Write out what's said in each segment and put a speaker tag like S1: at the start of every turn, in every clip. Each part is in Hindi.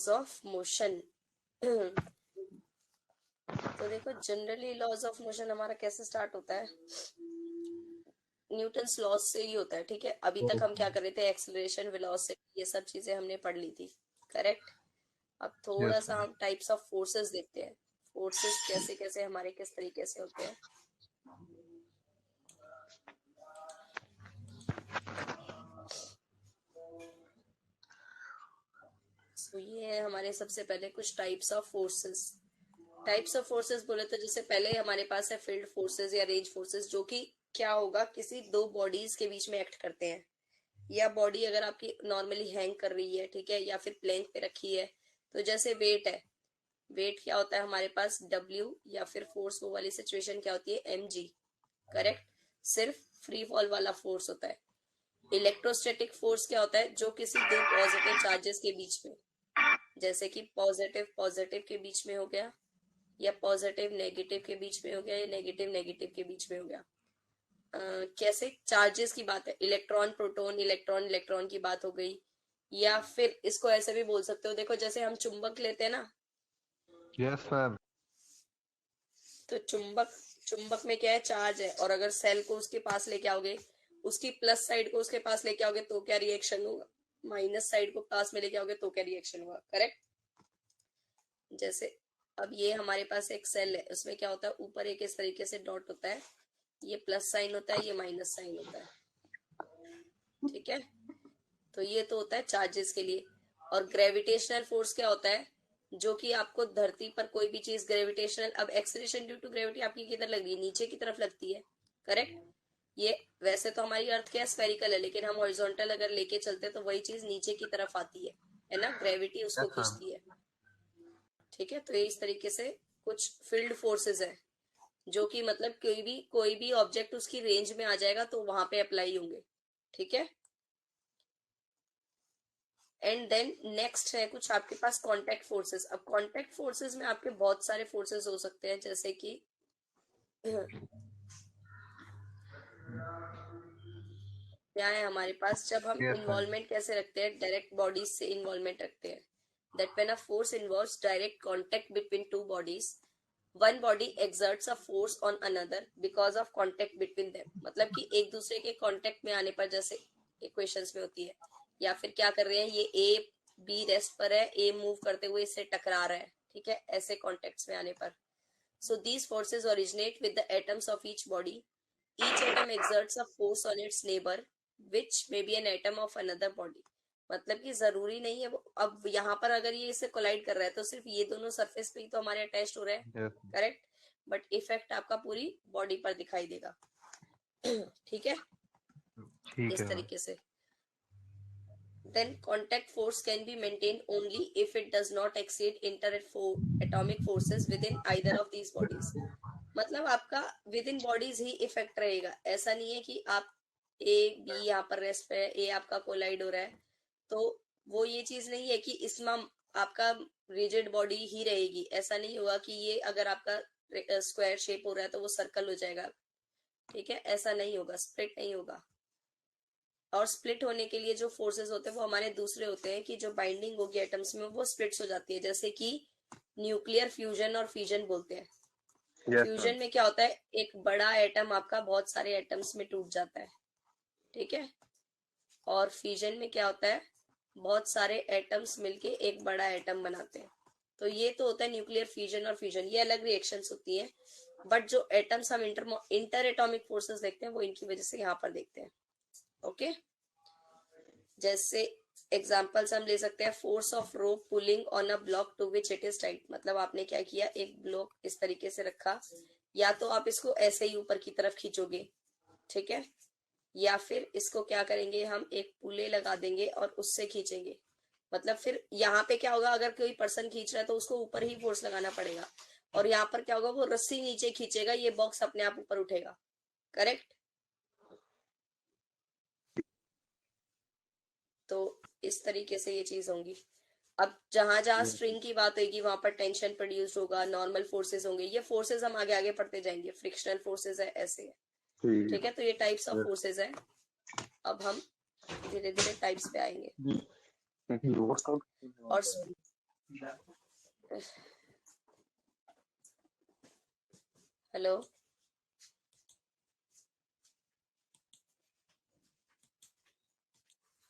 S1: Laws of motion. तो देखो जनरली लॉज ऑफ मोशन हमारा कैसे स्टार्ट होता है, न्यूटन्स लॉज से ही होता है। ठीक है, अभी तक हम क्या कर रहे थे, एक्सेलरेशन, वेलोसिटी, ये सब चीजें हमने पढ़ ली थी। करेक्ट। अब थोड़ा
S2: यस
S1: सा हम टाइप्स ऑफ फोर्सेस देखते हैं, फोर्सेस कैसे कैसे हमारे किस तरीके से होते हैं। तो ये है हमारे सबसे पहले कुछ types of forces. Types of forces बोले तो जैसे पहले हमारे पास है फील्ड फोर्सेस या रेंज फोर्सेस, जो कि क्या होगा, किसी दो बॉडीज के बीच में एक्ट करते हैं। या बॉडी अगर आपकी नॉर्मली हैंग कर रही है, ठीक है, या फिर प्लेन पे रखी है, तो जैसे वेट है, वेट क्या होता है हमारे पास W, या फिर फोर्स वो वाली सिचुएशन क्या होती है mg। करेक्ट। सिर्फ फ्री फॉल वाला फोर्स होता है। इलेक्ट्रोस्टैटिक फोर्स क्या होता है, जो किसी दो पॉजिटिव चार्जेस के बीच में, जैसे कि पॉजिटिव पॉजिटिव के बीच में हो गया, या पॉजिटिव नेगेटिव के बीच में हो गया, या नेगेटिव नेगेटिव के बीच में हो गया। कैसे चार्जेस की बात है, इलेक्ट्रॉन प्रोटॉन, इलेक्ट्रॉन इलेक्ट्रॉन की बात हो गई। या फिर इसको ऐसे भी बोल सकते हो, देखो जैसे हम चुंबक लेते हैं ना,
S2: यस मैम।
S1: तो चुंबक, चुंबक में क्या है, चार्ज है, और अगर सेल को उसके पास लेके आओगे, उसकी प्लस साइड को उसके पास लेके आओगे तो क्या रिएक्शन होगा, माइनस साइड को पास में लेके आओगे तो क्या रिएक्शन होगा। करेक्ट। जैसे अब ये हमारे पास एक सेल है, उसमें क्या होता है, ऊपर एक इस तरीके से डॉट होता है, ये प्लस साइन होता है, ये माइनस साइन होता है। ठीक है, तो ये तो होता है चार्जेस के लिए। और ग्रेविटेशनल फोर्स क्या होता है, जो कि आपको धरती पर कोई भी चीज ग्रेविटेशनल, अब एक्सलेशन ड्यू टू ग्रेविटी आपकी किधर लग रही है, नीचे की तरफ लगती है। करेक्ट। ये वैसे तो हमारी अर्थ क्या स्फेरिकल है, लेकिन हम हॉरिजॉन्टल अगर लेके चलते हैं तो वही चीज नीचे की तरफ आती है ना, ग्रेविटी उसको
S2: यस मैम।
S1: खींचती है। ठीक है, तो ये इस तरीके से कुछ फील्ड फोर्सेस है, जो कि मतलब कोई भी ऑब्जेक्ट उसकी रेंज में आ जाएगा तो वहां पे अप्लाई होंगे। ठीक है। एंड देन नेक्स्ट है कुछ आपके पास कांटेक्ट फोर्सेस। अब कांटेक्ट फोर्सेस में आपके बहुत सारे फोर्सेस हो सकते हैं, जैसे कि क्या है हमारे पास, जब हम
S2: यस मैम।
S1: इन्वॉल्वमेंट कैसे रखते हैं, डायरेक्ट बॉडीज से इन्वॉल्वमेंट रखते हैं। That when a force involves direct contact between two bodies, one body exerts a force on another because of contact between them. मतलब कि एक दूसरे के कांटेक्ट में आने पर, जैसे इक्वेशंस में होती है, या फिर क्या कर रहे हैं, ये ए बी रेस्ट पर है, ए मूव करते हुए इससे टकरा रहा है, ठीक है, ऐसे कॉन्टेक्ट्स में आने पर। So these forces originate with the atoms of each body. Each atom exerts a force on its neighbor, which may be an atom of another body. मतलब कि जरूरी नहीं है वो, अब यहाँ पर अगर ये इससे कोलाइड कर रहा है तो सिर्फ ये दोनों सरफेस पे ही तो हमारे अटैच्ड हो रहे हैं।
S2: यस।
S1: करेक्ट। बट इफेक्ट आपका पूरी बॉडी पर दिखाई देगा। ठीक है,
S2: ठीक
S1: इस
S2: है मैम।
S1: तरीके से। Then contact force can be maintained only if it does not exceed atomic forces within either of these bodies. मतलब आपका with in bodies he effect रहेगा, ऐसा नहीं है कि आप ए बी यहाँ पर रेस्ट पे है, ए आपका कोलाइड हो रहा है, तो वो ये चीज नहीं है कि इसमें आपका रिजिड बॉडी ही रहेगी। ऐसा नहीं होगा कि ये अगर आपका स्क्वायर शेप हो रहा है तो वो सर्कल हो जाएगा। ठीक है, ऐसा नहीं होगा, स्प्लिट नहीं होगा। और स्प्लिट होने के लिए जो फोर्सेस होते हैं वो हमारे दूसरे होते हैं, कि जो बाइंडिंग होगी एटम्स में वो स्प्लिट्स हो जाती है, जैसे कि न्यूक्लियर फ्यूजन और फिजन बोलते हैं।
S2: Yes ma'am.
S1: फ्यूजन में क्या होता है, एक बड़ा एटम आपका बहुत सारे एटम्स में टूट जाता है। ठीक है। और फिजन में क्या होता है, बहुत सारे एटम्स मिलके एक बड़ा एटम बनाते हैं। तो ये तो होता है न्यूक्लियर फ्यूजन और फ्यूजन, ये अलग रिएक्शंस होती हैं। बट जो एटम्स हम इंटर एटॉमिक फोर्सेस देखते हैं वो इनकी वजह से यहाँ पर देखते हैं। ओके। जैसे एग्जाम्पल्स हम ले सकते हैं, force of rope pulling on a block to which it is tight. मतलब आपने क्या किया, एक ब्लॉक इस तरीके से रखा, या तो आप इसको ऐसे ही ऊपर की तरफ खींचोगे, ठीक है, या फिर इसको क्या करेंगे, हम एक पुले लगा देंगे और उससे खींचेंगे। मतलब फिर यहाँ पे क्या होगा, अगर कोई पर्सन खींच रहा है तो उसको ऊपर ही फोर्स लगाना पड़ेगा, और यहाँ पर क्या होगा, वो रस्सी नीचे खींचेगा, ये बॉक्स अपने आप ऊपर उठेगा। करेक्ट। तो इस तरीके से ये चीज होंगी। अब जहां जहां स्ट्रिंग की बात होगी वहां पर टेंशन प्रोड्यूस होगा, नॉर्मल फोर्सेस होंगे, ये फोर्सेस हम आगे आगे पढ़ते जाएंगे, फ्रिक्शनल फोर्सेस है, ऐसे है। ठीक है, तो ये टाइप्स ऑफ फोर्सेस है। अब हम धीरे धीरे टाइप्स पे आएंगे। और हेलो,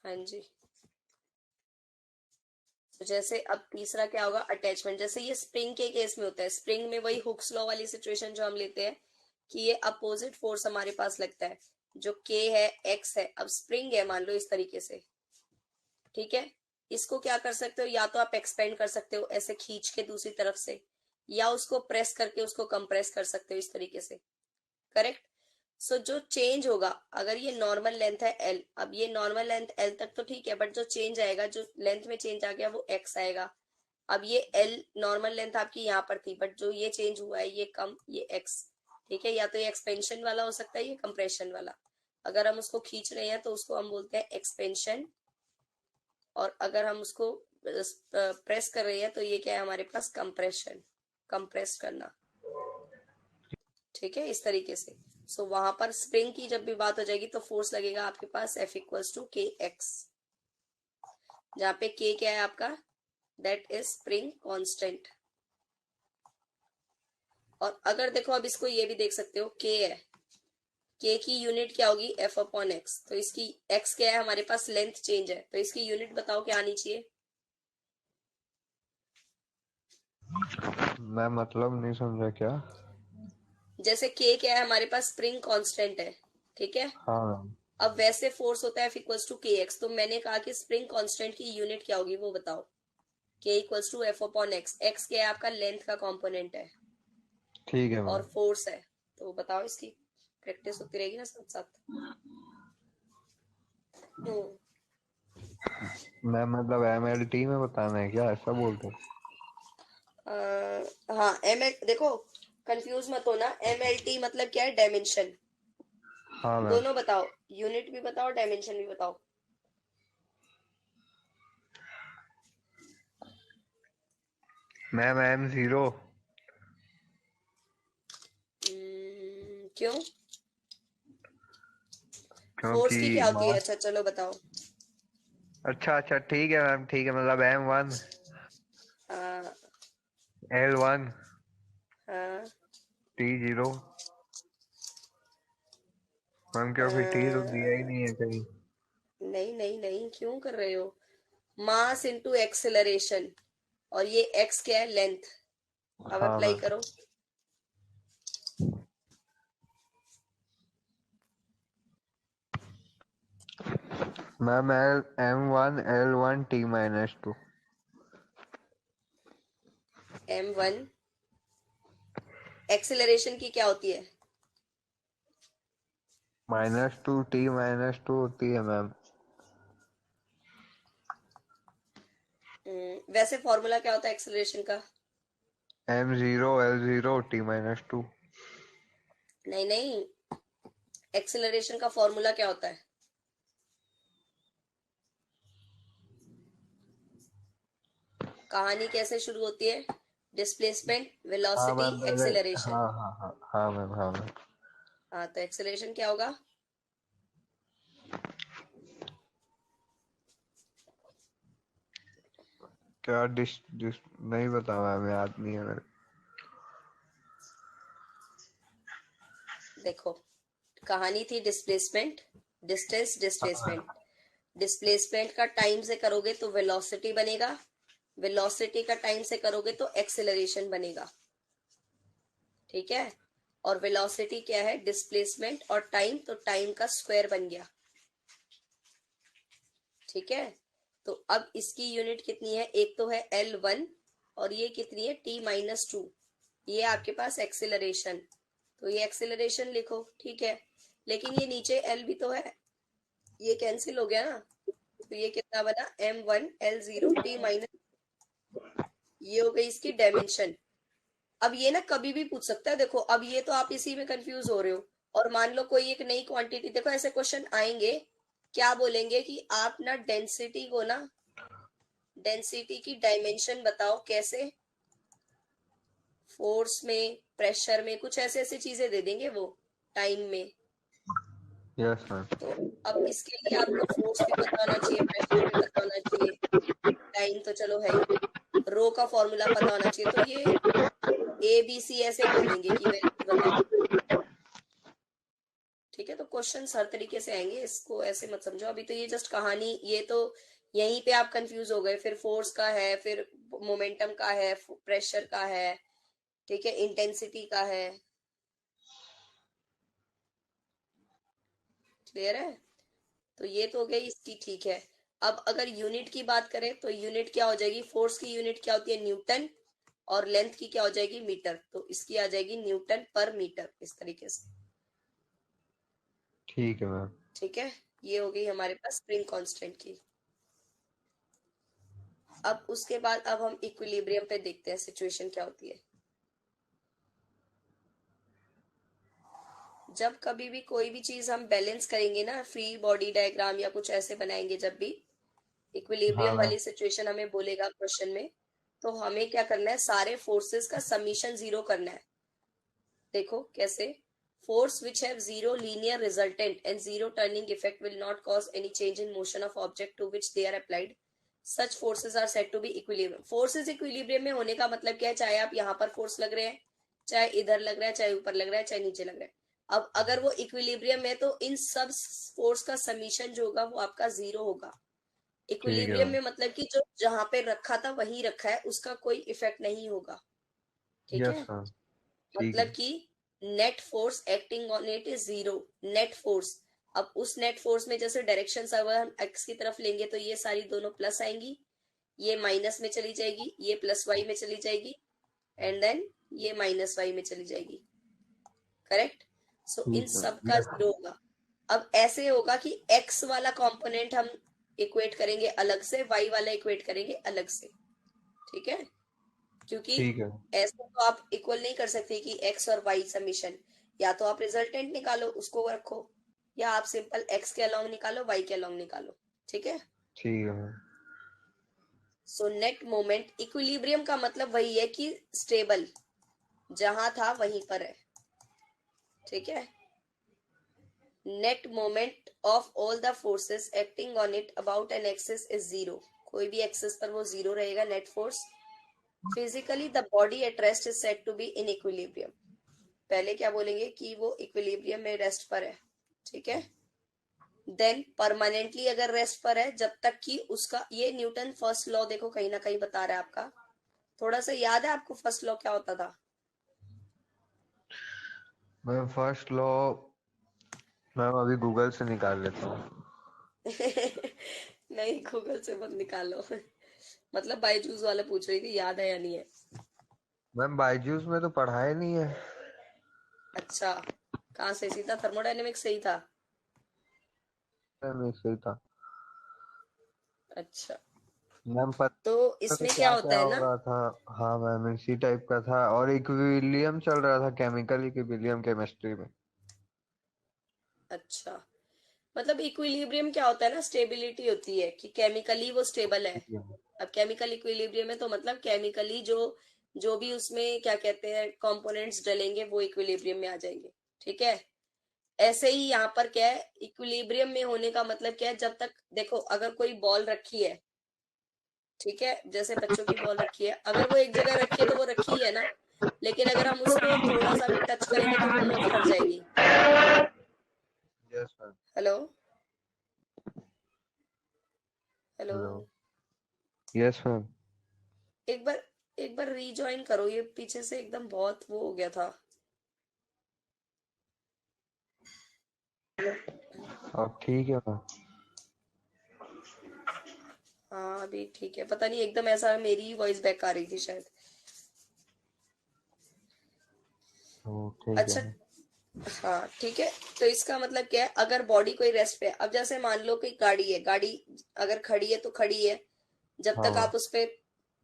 S1: हाँ जी। तो जैसे अब तीसरा क्या होगा, अटैचमेंट। जैसे ये स्प्रिंग के केस में होता है, स्प्रिंग में वही हुक्स लॉ वाली सिचुएशन जो हम लेते हैं कि ये अपोजिट फोर्स हमारे पास लगता है, जो के है, एक्स है। अब स्प्रिंग है मान लो इस तरीके से, ठीक है। इसको क्या कर सकते हो, या तो आप एक्सपेंड कर सकते हो ऐसे खींच के दूसरी तरफ से, या उसको प्रेस करके उसको कंप्रेस कर सकते हो इस तरीके से, करेक्ट। सो जो चेंज होगा, अगर ये नॉर्मल लेंथ है एल, अब ये नॉर्मल लेंथ एल तक तो ठीक है, बट जो चेंज आएगा, जो लेंथ में चेंज आ गया वो एक्स आएगा। अब ये एल नॉर्मल लेंथ आपकी यहाँ पर थी, बट जो ये चेंज हुआ है ये कम, ये एक्स, ठीक है। या तो ये एक्सपेंशन वाला हो सकता है, ये कंप्रेशन वाला। अगर हम उसको खींच रहे हैं तो उसको हम बोलते हैं एक्सपेंशन, और अगर हम उसको प्रेस कर रहे हैं तो ये क्या है हमारे पास, कंप्रेशन, कंप्रेस करना, ठीक है, इस तरीके से। सो वहां पर स्प्रिंग की जब भी बात हो जाएगी तो फोर्स लगेगा आपके पास F इक्वल्स टू के एक्स, जहाँ पे के क्या है आपका, दैट इज स्प्रिंग कांस्टेंट। और अगर देखो, अब इसको ये भी देख सकते हो, के है, के की यूनिट क्या होगी, F अपॉन एक्स। तो इसकी एक्स क्या है हमारे पास, लेंथ चेंज है, तो इसकी यूनिट बताओ क्या आनी चाहिए।
S2: मैं मतलब नहीं समझा क्या।
S1: जैसे के क्या है हमारे पास, स्प्रिंग कांस्टेंट है, ठीक है।
S2: हाँ मैम।
S1: अब वैसे फोर्स होता है F इक्वल्स टू के एक्स, तो मैंने कहा कि स्प्रिंग कांस्टेंट की यूनिट क्या होगी वो बताओ। K equals to F upon X, X क्या है आपका, लेंथ का कंपोनेंट है,
S2: ठीक है
S1: और
S2: मैम।
S1: फोर्स है। तो बताओ, इसकी प्रैक्टिस होती रहेगी ना साथ साथ।
S2: मैं मतलब MLT में बताना है क्या, ऐसा बोलते हैं?
S1: हाँ, एम एल देखो, कंफ्यूज मत होना, एम एल टी मतलब क्या है, डायमेंशन।
S2: हाँ मैम।
S1: दोनों बताओ, यूनिट भी बताओ, डायमेंशन भी बताओ।
S2: Ma'am M0।
S1: क्यों, फोर्स
S2: क्योंकि
S1: की क्या होती है,
S2: मास।
S1: अच्छा चलो बताओ।
S2: अच्छा अच्छा ठीक है मैम, ठीक है, मतलब M1
S1: हाँ,
S2: L1
S1: हाँ,
S2: T0। मैम क्योंकि T तो दिया ही नहीं है कहीं।
S1: नहीं नहीं नहीं, क्यों कर रहे हो, मास इनटू एक्सेलरेशन, और ये एक्स क्या है, लेंथ। अब
S2: हाँ
S1: अप्लाई
S2: मैम।
S1: करो।
S2: Ma'am M1 L1 T-2।
S1: M1 acceleration की क्या होती है,
S2: -2 T-2 होती है मैम।
S1: वैसे फॉर्मूला क्या होता है एक्सेलरेशन का।
S2: M0 L0 T-2।
S1: नहीं नहीं, एक्सेलरेशन का फॉर्मूला क्या होता है। कहानी कैसे शुरू होती है, डिस्प्लेसमेंट,
S2: हाँ
S1: वेलोसिटी,
S2: मैम मैंने।
S1: एक्सेलरेशन।
S2: हाँ हाँ हाँ हाँ मैम, हाँ मैम।
S1: हाँ, तो एक्सेलरेशन क्या होगा,
S2: क्या डिस डिस नहीं बता मैम, याद नहीं है मेरे।
S1: देखो, कहानी थी डिस्प्लेसमेंट, डिस्टेंस, डिस्प्लेसमेंट। डिस्प्लेसमेंट का टाइम से करोगे तो वेलोसिटी बनेगा, वेलोसिटी का टाइम से करोगे तो एक्सेलरेशन बनेगा, ठीक है। और वेलोसिटी क्या है, डिस्प्लेसमेंट और टाइम, तो टाइम का स्क्वायर बन गया, ठीक है। तो अब इसकी यूनिट कितनी है, एक तो है L1, और ये कितनी है, T-2। ये आपके पास एक्सेलरेशन, तो ये एक्सेलरेशन लिखो, ठीक है। लेकिन ये नीचे L भी तो है, ये कैंसिल हो गया ना, तो ये कितना बना, M1 L0 T-, ये हो गई इसकी डायमेंशन। अब ये ना कभी भी पूछ सकता है, देखो अब ये तो आप इसी में कंफ्यूज हो रहे हो, और मान लो कोई एक नई क्वांटिटी, देखो ऐसे क्वेश्चन आएंगे, क्या बोलेंगे कि आप ना डेंसिटी को ना, डेंसिटी की डायमेंशन बताओ कैसे, फोर्स में, प्रेशर में, कुछ ऐसे ऐसे चीजें दे देंगे वो, टाइम में।
S2: Yes ma'am.
S1: तो अब इसके लिए आपको फोर्स भी पता होना चाहिए, प्रेशर भी पता होना चाहिए, टाइम तो चलो है ही। रो का फॉर्मूला पता होना चाहिए। तो ये ABC ऐसे बोल देंगे कि वैल्यूज बताओ। ठीक है, तो क्वेश्चंस हर तरीके से आएंगे, इसको ऐसे मत समझो। अभी तो ये जस्ट कहानी, ये तो यहीं पे आप कंफ्यूज हो गए। फिर फोर्स का है, फिर मोमेंटम का है, प्रेशर का है, ठीक है, इंटेंसिटी का है। क्लियर है? तो ये तो हो गई इसकी, ठीक है। अब अगर यूनिट की बात करें तो यूनिट क्या हो जाएगी? फोर्स की यूनिट क्या होती है? न्यूटन। और लेंथ की क्या हो जाएगी? मीटर। तो इसकी आ जाएगी न्यूटन पर मीटर, इस तरीके से।
S2: ठीक है मैम।
S1: ठीक है, ये हो गई हमारे पास स्प्रिंग कांस्टेंट की। अब उसके बाद अब हम इक्विलिब्रियम पे देखते हैं सिचुएशन क्या होती है। जब कभी भी कोई भी चीज हम बैलेंस करेंगे ना, फ्री बॉडी डायग्राम या कुछ ऐसे बनाएंगे, जब भी
S2: हाँ
S1: इक्विलिब्रियम
S2: मैम।
S1: वाली सिचुएशन हमें बोलेगा क्वेश्चन में, तो हमें क्या करना है? सारे फोर्सेस का समीशन जीरो करना है। देखो कैसे? Force which have zero linear resultant and zero turning effect will not cause any change in motion of object to which they are applied, such forces are said to be equilibrium. Forces equilibrium में होने का मतलब क्या है? चाहे आप यहाँ पर फोर्स लग रहे हैं, चाहे इधर लग रहा है, चाहे ऊपर लग रहा है, चाहे नीचे लग रहा है। अब अगर वो इक्विलिब्रियम है तो इन सब फोर्स का समीशन जो होगा वो आपका जीरो होगा।
S2: ठीक है
S1: इक्विलिब्रियम
S2: मैम।
S1: में मतलब कि जो जहां पे रखा था वहीं रखा है, उसका कोई इफेक्ट नहीं होगा। ठीक
S2: यस
S1: है,
S2: मैम। ठीक
S1: मतलब
S2: है।
S1: कि net force acting on it is zero. Net force, अब उस नेट फोर्स में जैसे डायरेक्शन अगर हम एक्स की तरफ लेंगे तो ये सारी दोनों प्लस आएंगी, ये माइनस में चली जाएगी, ये प्लस वाई में चली जाएगी, एंड देन ये माइनस वाई में चली जाएगी। करेक्ट? सो इन
S2: ठीक है
S1: सब का
S2: यस।
S1: जीरो होगा। अब ऐसे होगा कि एक्स वाला कंपोनेंट हम इक्वेट करेंगे अलग से, वाई वाला इक्वेट करेंगे अलग से। ठीक है, क्योंकि
S2: ठीक है।
S1: ऐसे तो आप इक्वल नहीं कर सकते कि एक्स और वाई समीशन। या तो आप रिजल्टेंट निकालो उसको रखो, या आप सिंपल एक्स के अलोंग निकालो, वाई के अलोंग निकालो। ठीक है,
S2: ठीक है ma'am.
S1: So net moment equilibrium का मतलब वही है कि स्टेबल, जहां था वहीं पर है। ठीक है, net moment of all the forces acting on it about an axis is zero. कोई भी एक्सिस पर वो जीरो रहेगा net force. Physically the body at rest is said to be in equilibrium. पहले क्या बोलेंगे कि वो इक्विलिब्रियम में रेस्ट पर है। ठीक है, देन परमानेंटली अगर रेस्ट पर है, जब तक कि उसका ये न्यूटन फर्स्ट लॉ देखो कहीं ना कहीं बता रहा है आपका। थोड़ा सा याद है आपको फर्स्ट लॉ क्या होता था?
S2: मैम फर्स्ट लॉ, मैम अभी गूगल से निकाल लेता हूँ।
S1: नहीं, गूगल से मत निकालो। मतलब बायजूस वाला पूछ रही थी, याद है या नहीं है?
S2: मैम बायजूस में तो पढ़ाया नहीं है।
S1: अच्छा, कहाँ से? सीधा थर्मोडायनेमिक्स सही था?
S2: मैम सही था।
S1: अच्छा,
S2: मैम पता
S1: तो
S2: तो
S1: इसमें क्या
S2: क्या
S1: होता
S2: क्या
S1: है
S2: हो
S1: ना,
S2: रहा था। हाँ मैम इसी टाइप का था, और इक्विलिब्रियम चल रहा था, केमिकल इक्विलिब्रियम केमिस्ट्री में।
S1: अच्छा, मतलब इक्विलिब्रियम क्या होता है ना, स्टेबिलिटी होती है कि केमिकली वो स्टेबल है।
S2: ठीक है।
S1: अब केमिकल इक्विलिब्रियम है तो मतलब केमिकली जो जो भी उसमें क्या कहते हैं कंपोनेंट्स डलेंगे वो इक्विलिब्रियम में आ जाएंगे। ठीक है, ऐसे ही यहाँ पर क्या है, इक्विलिब्रियम में होने का मतलब क्या है? जब तक देखो, अगर कोई बॉल रखी है, ठीक है, जैसे बच्चों की बॉल रखी है, अगर वो एक जगह रखी है तो वो रखी है ना, लेकिन अगर हम उसको थोड़ा सा भी टच करेंगे तो वो मूव कर जाएगी।
S2: Yes ma'am.
S1: Hello, hello,
S2: hello. Yes ma'am.
S1: एक बार रीजॉइन करो, ये पीछे से एकदम बहुत वो हो गया था।
S2: अब ठीक है मैम।
S1: हाँ अभी ठीक है, पता नहीं एकदम ऐसा मेरी ही वॉइस बैक आ रही थी शायद।
S2: ठीक है
S1: अच्छा,
S2: मैम।
S1: हाँ ठीक है। तो इसका मतलब क्या है? अगर बॉडी कोई रेस्ट पे है, अब जैसे मान लो कि गाड़ी है, गाड़ी अगर खड़ी है तो खड़ी है, जब तक
S2: हाँ
S1: आप उस पे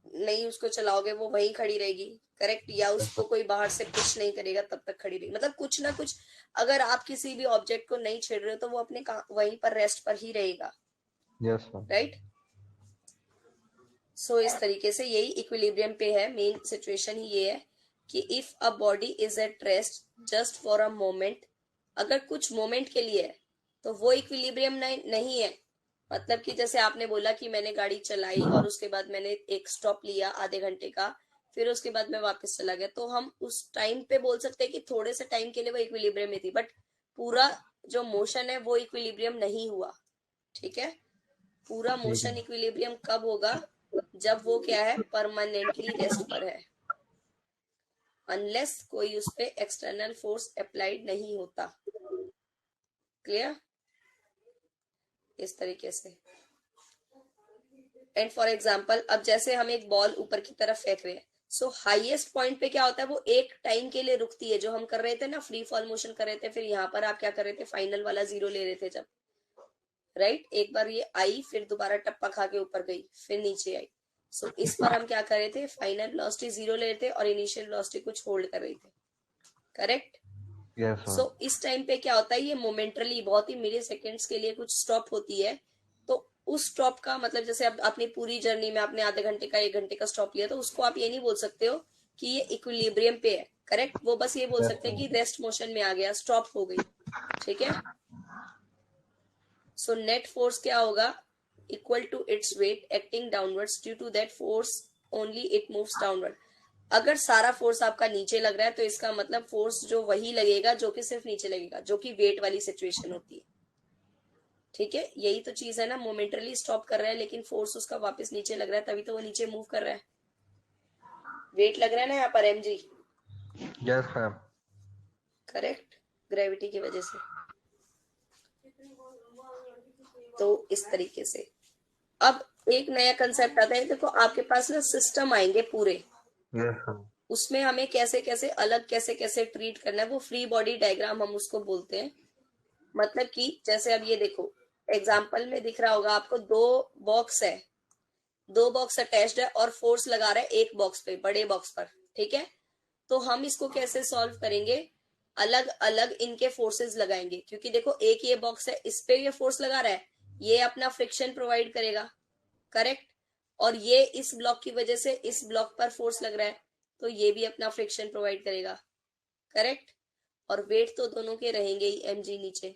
S1: नहीं उसको चलाओगे वो वहीं खड़ी रहेगी। करेक्ट? या उसको कोई बाहर से पुश नहीं करेगा तब तक खड़ी रहेगी। मतलब कुछ ना कुछ, अगर आप किसी भी ऑब्जेक्ट को नहीं छेड़ रहे हो तो वो अपने वहीं पर रेस्ट पर ही रहेगा।
S2: Yes ma'am.
S1: राइट? सो इस तरीके से यही इक्विलिब्रियम पे है, मेन सिचुएशन ही ये है कि if a body is at rest just for a moment, अगर कुछ मोमेंट के लिए है तो वो इक्विलिब्रियम नहीं है। मतलब कि जैसे आपने बोला कि मैंने गाड़ी चलाई और उसके बाद मैंने एक स्टॉप लिया आधे घंटे का, फिर उसके बाद मैं वापस चला गया, तो हम उस टाइम पे बोल सकते हैं कि थोड़े से टाइम के लिए वो इक्विलिब्रियम में थी, बट पूरा जो मोशन है वो इक्विलिब्रियम नहीं हुआ। ठीक है, पूरा
S2: ठीक है।
S1: मोशन इक्विलिब्रियम कब होगा? जब वो क्या है, परमानेंटली रेस्ट पर है, अनलेस कोई उस पर एक्सटर्नल फोर्स अप्लाइड नहीं होता। क्लियर? इस तरीके से। एंड फॉर एग्जाम्पल, अब जैसे हम एक बॉल ऊपर की तरफ फेंक रहे हैं, सो हाईएस्ट पॉइंट पे क्या होता है, वो एक टाइम के लिए रुकती है, जो हम कर रहे थे ना, फ्री फॉल मोशन कर रहे थे, फिर यहाँ पर आप क्या कर रहे थे, फाइनल वाला जीरो ले रहे थे जब, राइट? एक बार ये आई, फिर दोबारा टप्पा खा के ऊपर गई, फिर नीचे आई। सो इस पर हम क्या कर रहे थे, फाइनल वेलोसिटी जीरो ले रहे थे और इनिशियल वेलोसिटी कुछ होल्ड कर रहे थे, करेक्ट?
S2: Yes
S1: so
S2: ma'am.
S1: इस टाइम पे क्या होता है, ये मोमेंटरली बहुत ही मिली सेकेंड्स के लिए कुछ स्टॉप होती है। तो उस स्टॉप का मतलब, जैसे अब अपनी पूरी जर्नी में आपने आधे घंटे का 1 घंटे का स्टॉप लिया, तो उसको आप ये नहीं बोल सकते हो कि ये इक्विलिब्रियम पे है, करेक्ट? वो बस ये बोल
S2: यस
S1: सकते हैं कि
S2: मैम।
S1: रेस्ट मोशन में आ गया, स्टॉप हो गई। ठीक है, सो नेट फोर्स क्या होगा, equal to its weight acting downwards, due to that force only it moves downward. अगर सारा फोर्स आपका नीचे लग रहा है, तो इसका मतलब फोर्स जो वही लगेगा जो कि सिर्फ नीचे लगेगा, जो कि वेट वाली सिचुएशन होती है। ठीक है, यही तो चीज है ना, मोमेंटरली स्टॉप कर रहा है लेकिन फोर्स उसका वापस नीचे लग रहा है, तभी तो वो नीचे मूव कर रहा है। वेट लग रहा है ना यहाँ पर, mg,
S2: yes ma'am.
S1: Correct, gravity की वजह से। तो इस तरीके से अब एक नया कंसेप्ट आता है, देखो आपके पास ना सिस्टम आएंगे पूरे,
S2: यस मैम।
S1: उसमें हमें कैसे कैसे अलग, कैसे कैसे ट्रीट करना है, वो फ्री बॉडी डायग्राम हम उसको बोलते हैं। मतलब कि जैसे अब ये देखो, एग्जाम्पल में दिख रहा होगा आपको, दो बॉक्स है, दो बॉक्स अटैच्ड है और फोर्स लगा रहा है एक बॉक्स पे, बड़े बॉक्स पर। ठीक है, तो हम इसको कैसे सॉल्व करेंगे, अलग अलग इनके फोर्सेस लगाएंगे, क्योंकि देखो एक ये बॉक्स है, इस पे ये फोर्स लगा रहा है, ये अपना फ्रिक्शन प्रोवाइड करेगा, करेक्ट? और ये इस ब्लॉक की वजह से इस ब्लॉक पर फोर्स लग रहा है, तो ये भी अपना फ्रिक्शन प्रोवाइड करेगा, करेक्ट? और वेट तो दोनों के रहेंगे ही, mg नीचे।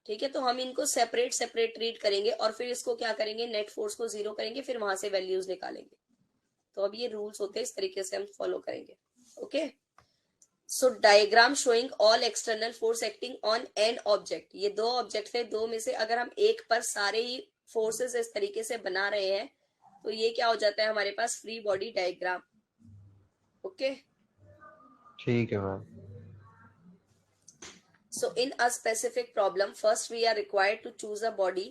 S1: ठीक है, तो हम इनको सेपरेट सेपरेट ट्रीट करेंगे और फिर इसको क्या करेंगे, नेट फोर्स को जीरो करेंगे, फिर वहां से वैल्यूज निकालेंगे। तो अब ये रूल्स होते हैं, इस तरीके से हम फॉलो करेंगे। Okay, so diagram showing all external force acting on an object, ये दो ऑब्जेक्ट है, दो में से अगर हम एक पर सारे ही फोर्सेस इस तरीके से बना रहे हैं, तो ये क्या हो जाता है हमारे पास, फ्री बॉडी डायग्राम। ओके,
S2: ठीक है ma'am.
S1: so in a specific problem first we are required to choose a body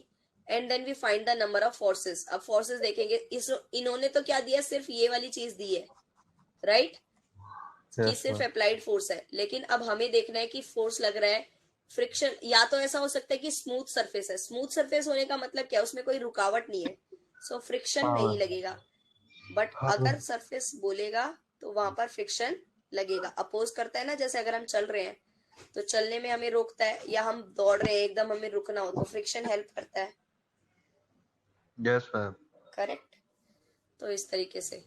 S1: and then we find the number of forces। अब forces देखेंगे, इस इन्होंने तो क्या दिया, सिर्फ ये वाली चीज दी है, राइट? कि
S2: यस
S1: सिर्फ
S2: मैम।
S1: अप्लाइड फोर्स है, लेकिन अब हमें देखना है कि फोर्स लग रहा है फ्रिक्शन, या तो ऐसा हो सकता है कि स्मूथ सरफेस है, स्मूथ सरफेस होने का मतलब क्या, उसमें कोई रुकावट नहीं है, सो फ्रिक्शन
S2: हाँ
S1: नहीं
S2: मैम।
S1: लगेगा। बट
S2: हाँ
S1: अगर
S2: मैम।
S1: सरफेस बोलेगा तो वहां पर फ्रिक्शन लगेगा, अपोज करता है ना, जैसे अगर हम चल रहे हैं तो चलने में हमें रोकता है, या हम दौड़ रहे हैं एकदम हमें रुकना हो तो फ्रिक्शन हेल्प करता है,
S2: यस मैम।
S1: करेक्ट? तो इस तरीके से,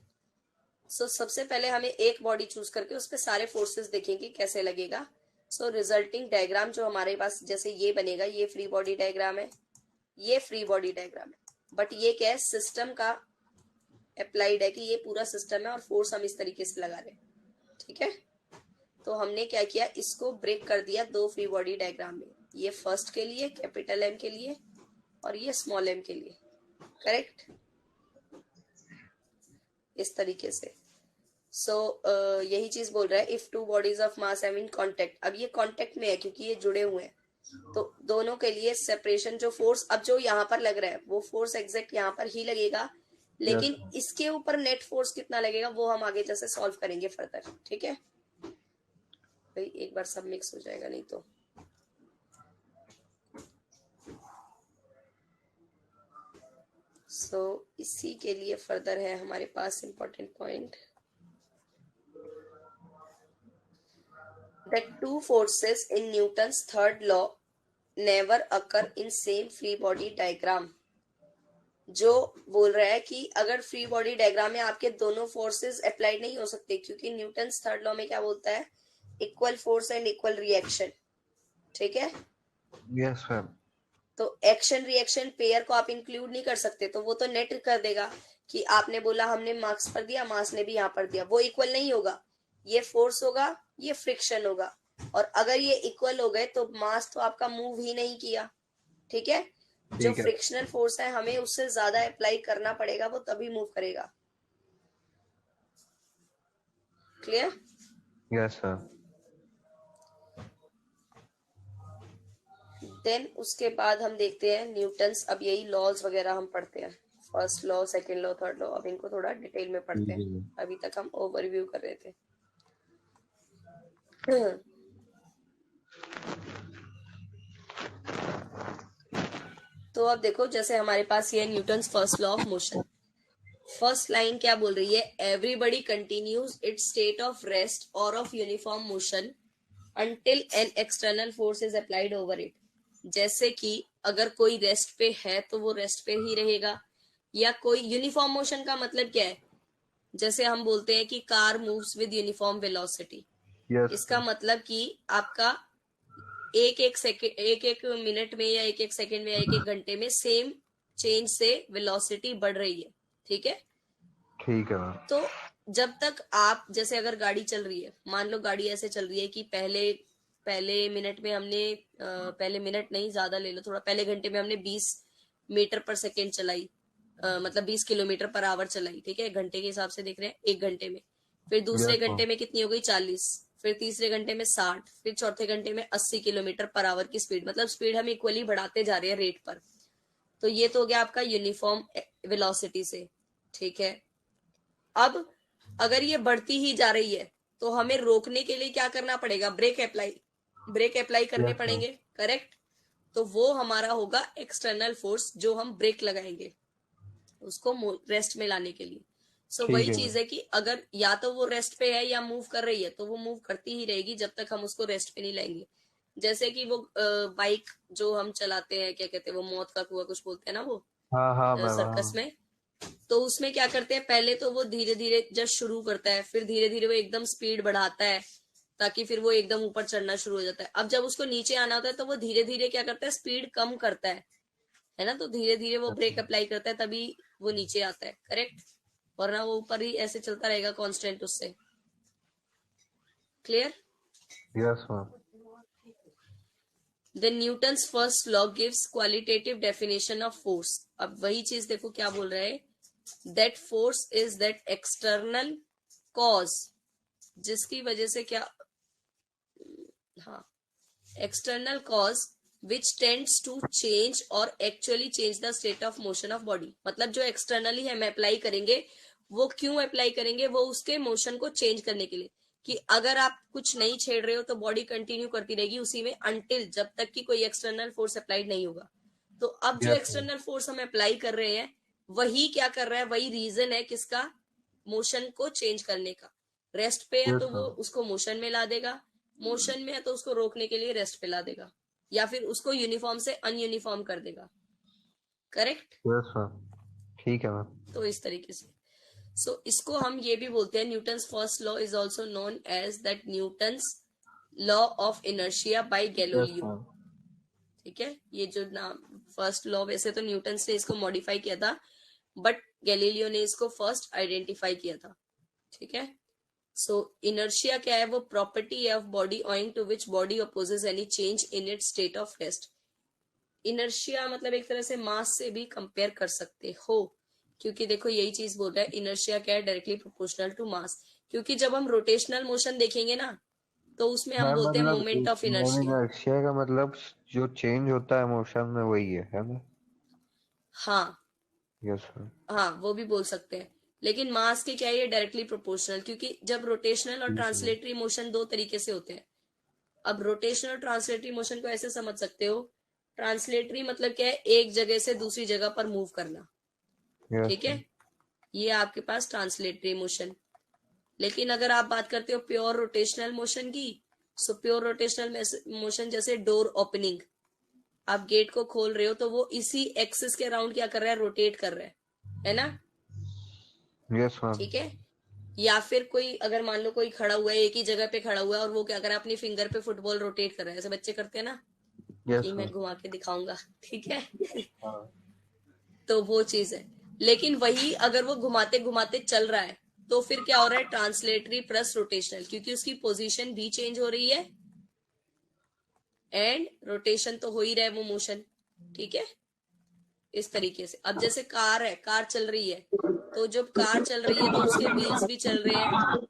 S1: सबसे पहले हमें एक बॉडी चूज करके उस पर सारे फोर्सेस देखेंगे कैसे लगेगा। रिजल्टिंग डायग्राम जो हमारे पास जैसे ये बनेगा, ये फ्री बॉडी डायग्राम है, ये फ्री बॉडी डायग्राम है, बट ये क्या है, सिस्टम का अप्लाइड है, कि ये पूरा सिस्टम है और फोर्स हम इस तरीके से लगा रहे हैं। ठीक है, तो हमने क्या किया, इसको ब्रेक कर दिया दो फ्री बॉडी डायग्राम में, ये फर्स्ट के लिए कैपिटल एम के लिए और ये स्मॉल एम के लिए, करेक्ट? इस तरीके से। यही चीज बोल रहा है, if two bodies of mass have in contact, अब ये कांटेक्ट में है क्योंकि ये जुड़े हुए हैं, तो दोनों के लिए सेपरेशन, जो फोर्स अब जो यहाँ पर लग रहा है वो फोर्स एग्जैक्ट यहाँ पर ही लगेगा,
S2: यस
S1: लेकिन इसके ऊपर नेट फोर्स कितना लगेगा वो हम आगे जैसे सॉल्व करेंगे फर्दर। ठीक है भाई, एक बार सब मिक्स हो जाएगा नहीं तो। इसी के लिए फर्दर है हमारे पास important point, that two forces in Newton's third law never occur in same free body diagram। जो बोल रहा है कि अगर फ्री बॉडी डायग्राम में आपके दोनों फोर्सेस अप्लाई नहीं हो सकते, क्योंकि न्यूटन्स थर्ड लॉ में क्या बोलता है, equal force and equal reaction. ठीक है,
S2: यस मैम।
S1: तो एक्शन रिएक्शन पेयर को आप इंक्लूड नहीं कर सकते, तो वो तो नेट कर देगा कि आपने बोला हमने मास पर दिया, मास ने भी यहाँ पर दिया, वो इक्वल नहीं होगा। ये फोर्स होगा, ये फ्रिक्शन होगा, और अगर ये इक्वल हो गए तो मास तो आपका मूव ही नहीं किया। ठीक है, जो
S2: ठीक है।
S1: फ्रिक्शनल फोर्स है हमें उससे ज्यादा अप्लाई करना पड़ेगा, वो तभी मूव करेगा। क्लियर?
S2: Yes sir.
S1: देन उसके बाद हम देखते हैं न्यूटन्स, अब यही लॉज वगैरह हम पढ़ते हैं, first law, second law, third law, अब इनको थोड़ा डिटेल में पढ़ते हैं। अभी तक हम ओवरव्यू कर रहे थे। तो अब देखो, जैसे हमारे पास ये Newton's first law of motion, first line क्या बोल रही है, everybody continues its state of rest और of uniform motion until an external force is applied over it. जैसे कि अगर कोई रेस्ट पे है तो वो रेस्ट पे ही रहेगा, या कोई यूनिफॉर्म मोशन का मतलब क्या है, जैसे हम बोलते हैं कि car moves with uniform velocity,
S2: yes
S1: इसका मतलब कि आपका एक एक सेकेंड, एक एक मिनट में या एक एक सेकेंड में या एक एक घंटे में सेम चेंज से वेलोसिटी बढ़ रही है। ठीक है,
S2: ठीक है मैम।
S1: तो जब तक आप, जैसे अगर गाड़ी चल रही है, मान लो गाड़ी ऐसे चल रही है कि पहले पहले मिनट में हमने पहले मिनट नहीं, ज्यादा ले लो थोड़ा, पहले घंटे में हमने 20 मीटर पर सेकेंड चलाई, मतलब 20 किलोमीटर पर आवर चलाई। ठीक है, घंटे के हिसाब से देख रहे हैं, एक घंटे में। फिर दूसरे
S2: यस
S1: घंटे
S2: मैम।
S1: में कितनी हो गई, 40। फिर तीसरे घंटे में 60। फिर चौथे घंटे में 80 किलोमीटर पर आवर की स्पीड, मतलब स्पीड हम इक्वली बढ़ाते जा रहे हैं रेट पर। तो ये तो हो गया आपका यूनिफॉर्म वेलोसिटी से। ठीक है, अब अगर ये बढ़ती ही जा रही है तो हमें रोकने के लिए क्या करना पड़ेगा, ब्रेक अप्लाई करने
S2: यस मैम।
S1: पड़ेंगे। करेक्ट, तो वो हमारा होगा एक्सटर्नल फोर्स, जो हम ब्रेक लगाएंगे उसको रेस्ट में लाने के लिए। सो
S2: ठीक
S1: वही
S2: है
S1: चीज
S2: मैम।
S1: है कि अगर या तो वो रेस्ट पे है या मूव कर रही है, तो वो मूव करती ही रहेगी जब तक हम उसको रेस्ट पे नहीं लाएंगे। जैसे कि वो बाइक जो हम चलाते हैं, क्या कहते हैं वो, मौत का कुआं कुछ बोलते हैं ना वो,
S2: हाँ हाँ मैम,
S1: सर्कस
S2: हाँ।
S1: में। तो उसमें क्या करते हैं, पहले तो वो धीरे धीरे जब शुरू करता है, फिर धीरे धीरे वो एकदम स्पीड बढ़ाता है, ताकि फिर वो एकदम ऊपर चढ़ना शुरू हो जाता है। अब जब उसको नीचे आना होता है तो वो धीरे धीरे क्या करता है, स्पीड कम करता है ना, तो धीरे धीरे वो
S2: यस
S1: ब्रेक अप्लाई करता है, तभी वो नीचे आता है। करेक्ट, वरना वो ऊपर ही ऐसे चलता रहेगा कांस्टेंट उससे। Clear?
S2: Yes ma'am.
S1: Then Newton's first law gives qualitative definition of force. अब वही चीज देखो क्या बोल रहा है, that force is that external cause, जिसकी वजह से क्या, हाँ, external cause which tends to change और actually change the state of motion of body. मतलब जो एक्सटर्नली हम अप्लाई करेंगे, वो क्यों अप्लाई करेंगे, वो उसके मोशन को चेंज करने के लिए, कि अगर आप कुछ नहीं छेड़ रहे हो तो बॉडी कंटिन्यू करती रहेगी उसी में, अंटिल, जब तक कि कोई एक्सटर्नल फोर्स अप्लाइड नहीं होगा। तो अब जो
S2: यस मैम।
S1: एक्सटर्नल फोर्स हम अप्लाई कर रहे हैं, वही क्या कर रहा है, वही रीजन है किसका, मोशन को चेंज करने का। रेस्ट पे है
S2: यस
S1: तो वो
S2: मैम।
S1: उसको मोशन में ला देगा, मोशन में है तो उसको रोकने के लिए रेस्ट पे ला देगा, या फिर उसको यूनिफॉर्म से अनयूनिफॉर्म कर देगा। Correct,
S2: yes ma'am. ठीक है मैम।
S1: तो इस तरीके से, सो इसको हम ये भी बोलते हैं, Newton's first law is also known as that Newton's law of inertia by
S2: yes
S1: Galileo.
S2: Ma'am.
S1: ठीक है, ये जो नाम फर्स्ट लॉ, वैसे तो न्यूटन्स ने इसको मॉडिफाई किया था, बट गैलीलियो ने इसको फर्स्ट आइडेंटिफाई किया था। ठीक है, सो इनर्शिया क्या है, वो प्रॉपर्टी है of body owing to which body opposes any change in its state of rest. Inertia मतलब एक तरह से मास से भी कंपेयर कर सकते हो, क्योंकि देखो यही चीज बोल रहा है, इनर्शिया क्या है, डायरेक्टली प्रोपोर्शनल टू मास। क्योंकि जब हम रोटेशनल मोशन देखेंगे ना, तो उसमें हम
S2: मैम
S1: बोलते हैं
S2: मतलब
S1: moment of
S2: ma'am
S1: inertia.
S2: Inertia का मतलब जो चेंज होता है मोशन में वही है ना?
S1: हाँ,
S2: यस मैम।
S1: हाँ, वो भी बोल सकते हैं, लेकिन मास की क्या है, ये डायरेक्टली प्रोपोर्शनल, क्योंकि जब रोटेशनल और
S2: ठीक है मैम।
S1: ट्रांसलेटरी मोशन दो तरीके से होते हैं। अब रोटेशनल और ट्रांसलेटरी मोशन को ऐसे समझ सकते हो, ट्रांसलेटरी मतलब क्या है, एक जगह से दूसरी जगह पर मूव करना।
S2: यस
S1: ठीक है,
S2: मैम।
S1: ये आपके पास ट्रांसलेटरी मोशन। लेकिन अगर आप बात करते हो प्योर रोटेशनल मोशन की, सो प्योर रोटेशनल मोशन जैसे डोर ओपनिंग, आप गेट को खोल रहे हो तो वो इसी एक्सिस के अराउंड क्या कर रहा है, रोटेट कर रहा है ना।
S2: Yes ma'am.
S1: ठीक है, या फिर कोई, अगर मान लो कोई खड़ा हुआ है, एक ही जगह पे खड़ा हुआ है, और वो क्या कर रहा है, अपनी फिंगर पे फुटबॉल रोटेट कर रहा है, ऐसे बच्चे करते हैं ना,
S2: यस
S1: कि मैं
S2: मैम।
S1: घुमा के दिखाऊंगा, ठीक है।
S2: हाँ।
S1: तो वो चीज है। लेकिन वही अगर वो घुमाते घुमाते चल रहा है तो फिर क्या हो रहा है, ट्रांसलेटरी प्लस रोटेशनल, क्योंकि उसकी पोजीशन भी चेंज हो रही है एंड रोटेशन तो हो ही रहा है वो मोशन, ठीक है। इस तरीके से अब जैसे कार है, कार चल रही है, तो जब कार चल रही है तो उसके व्हील्स भी चल रहे हैं,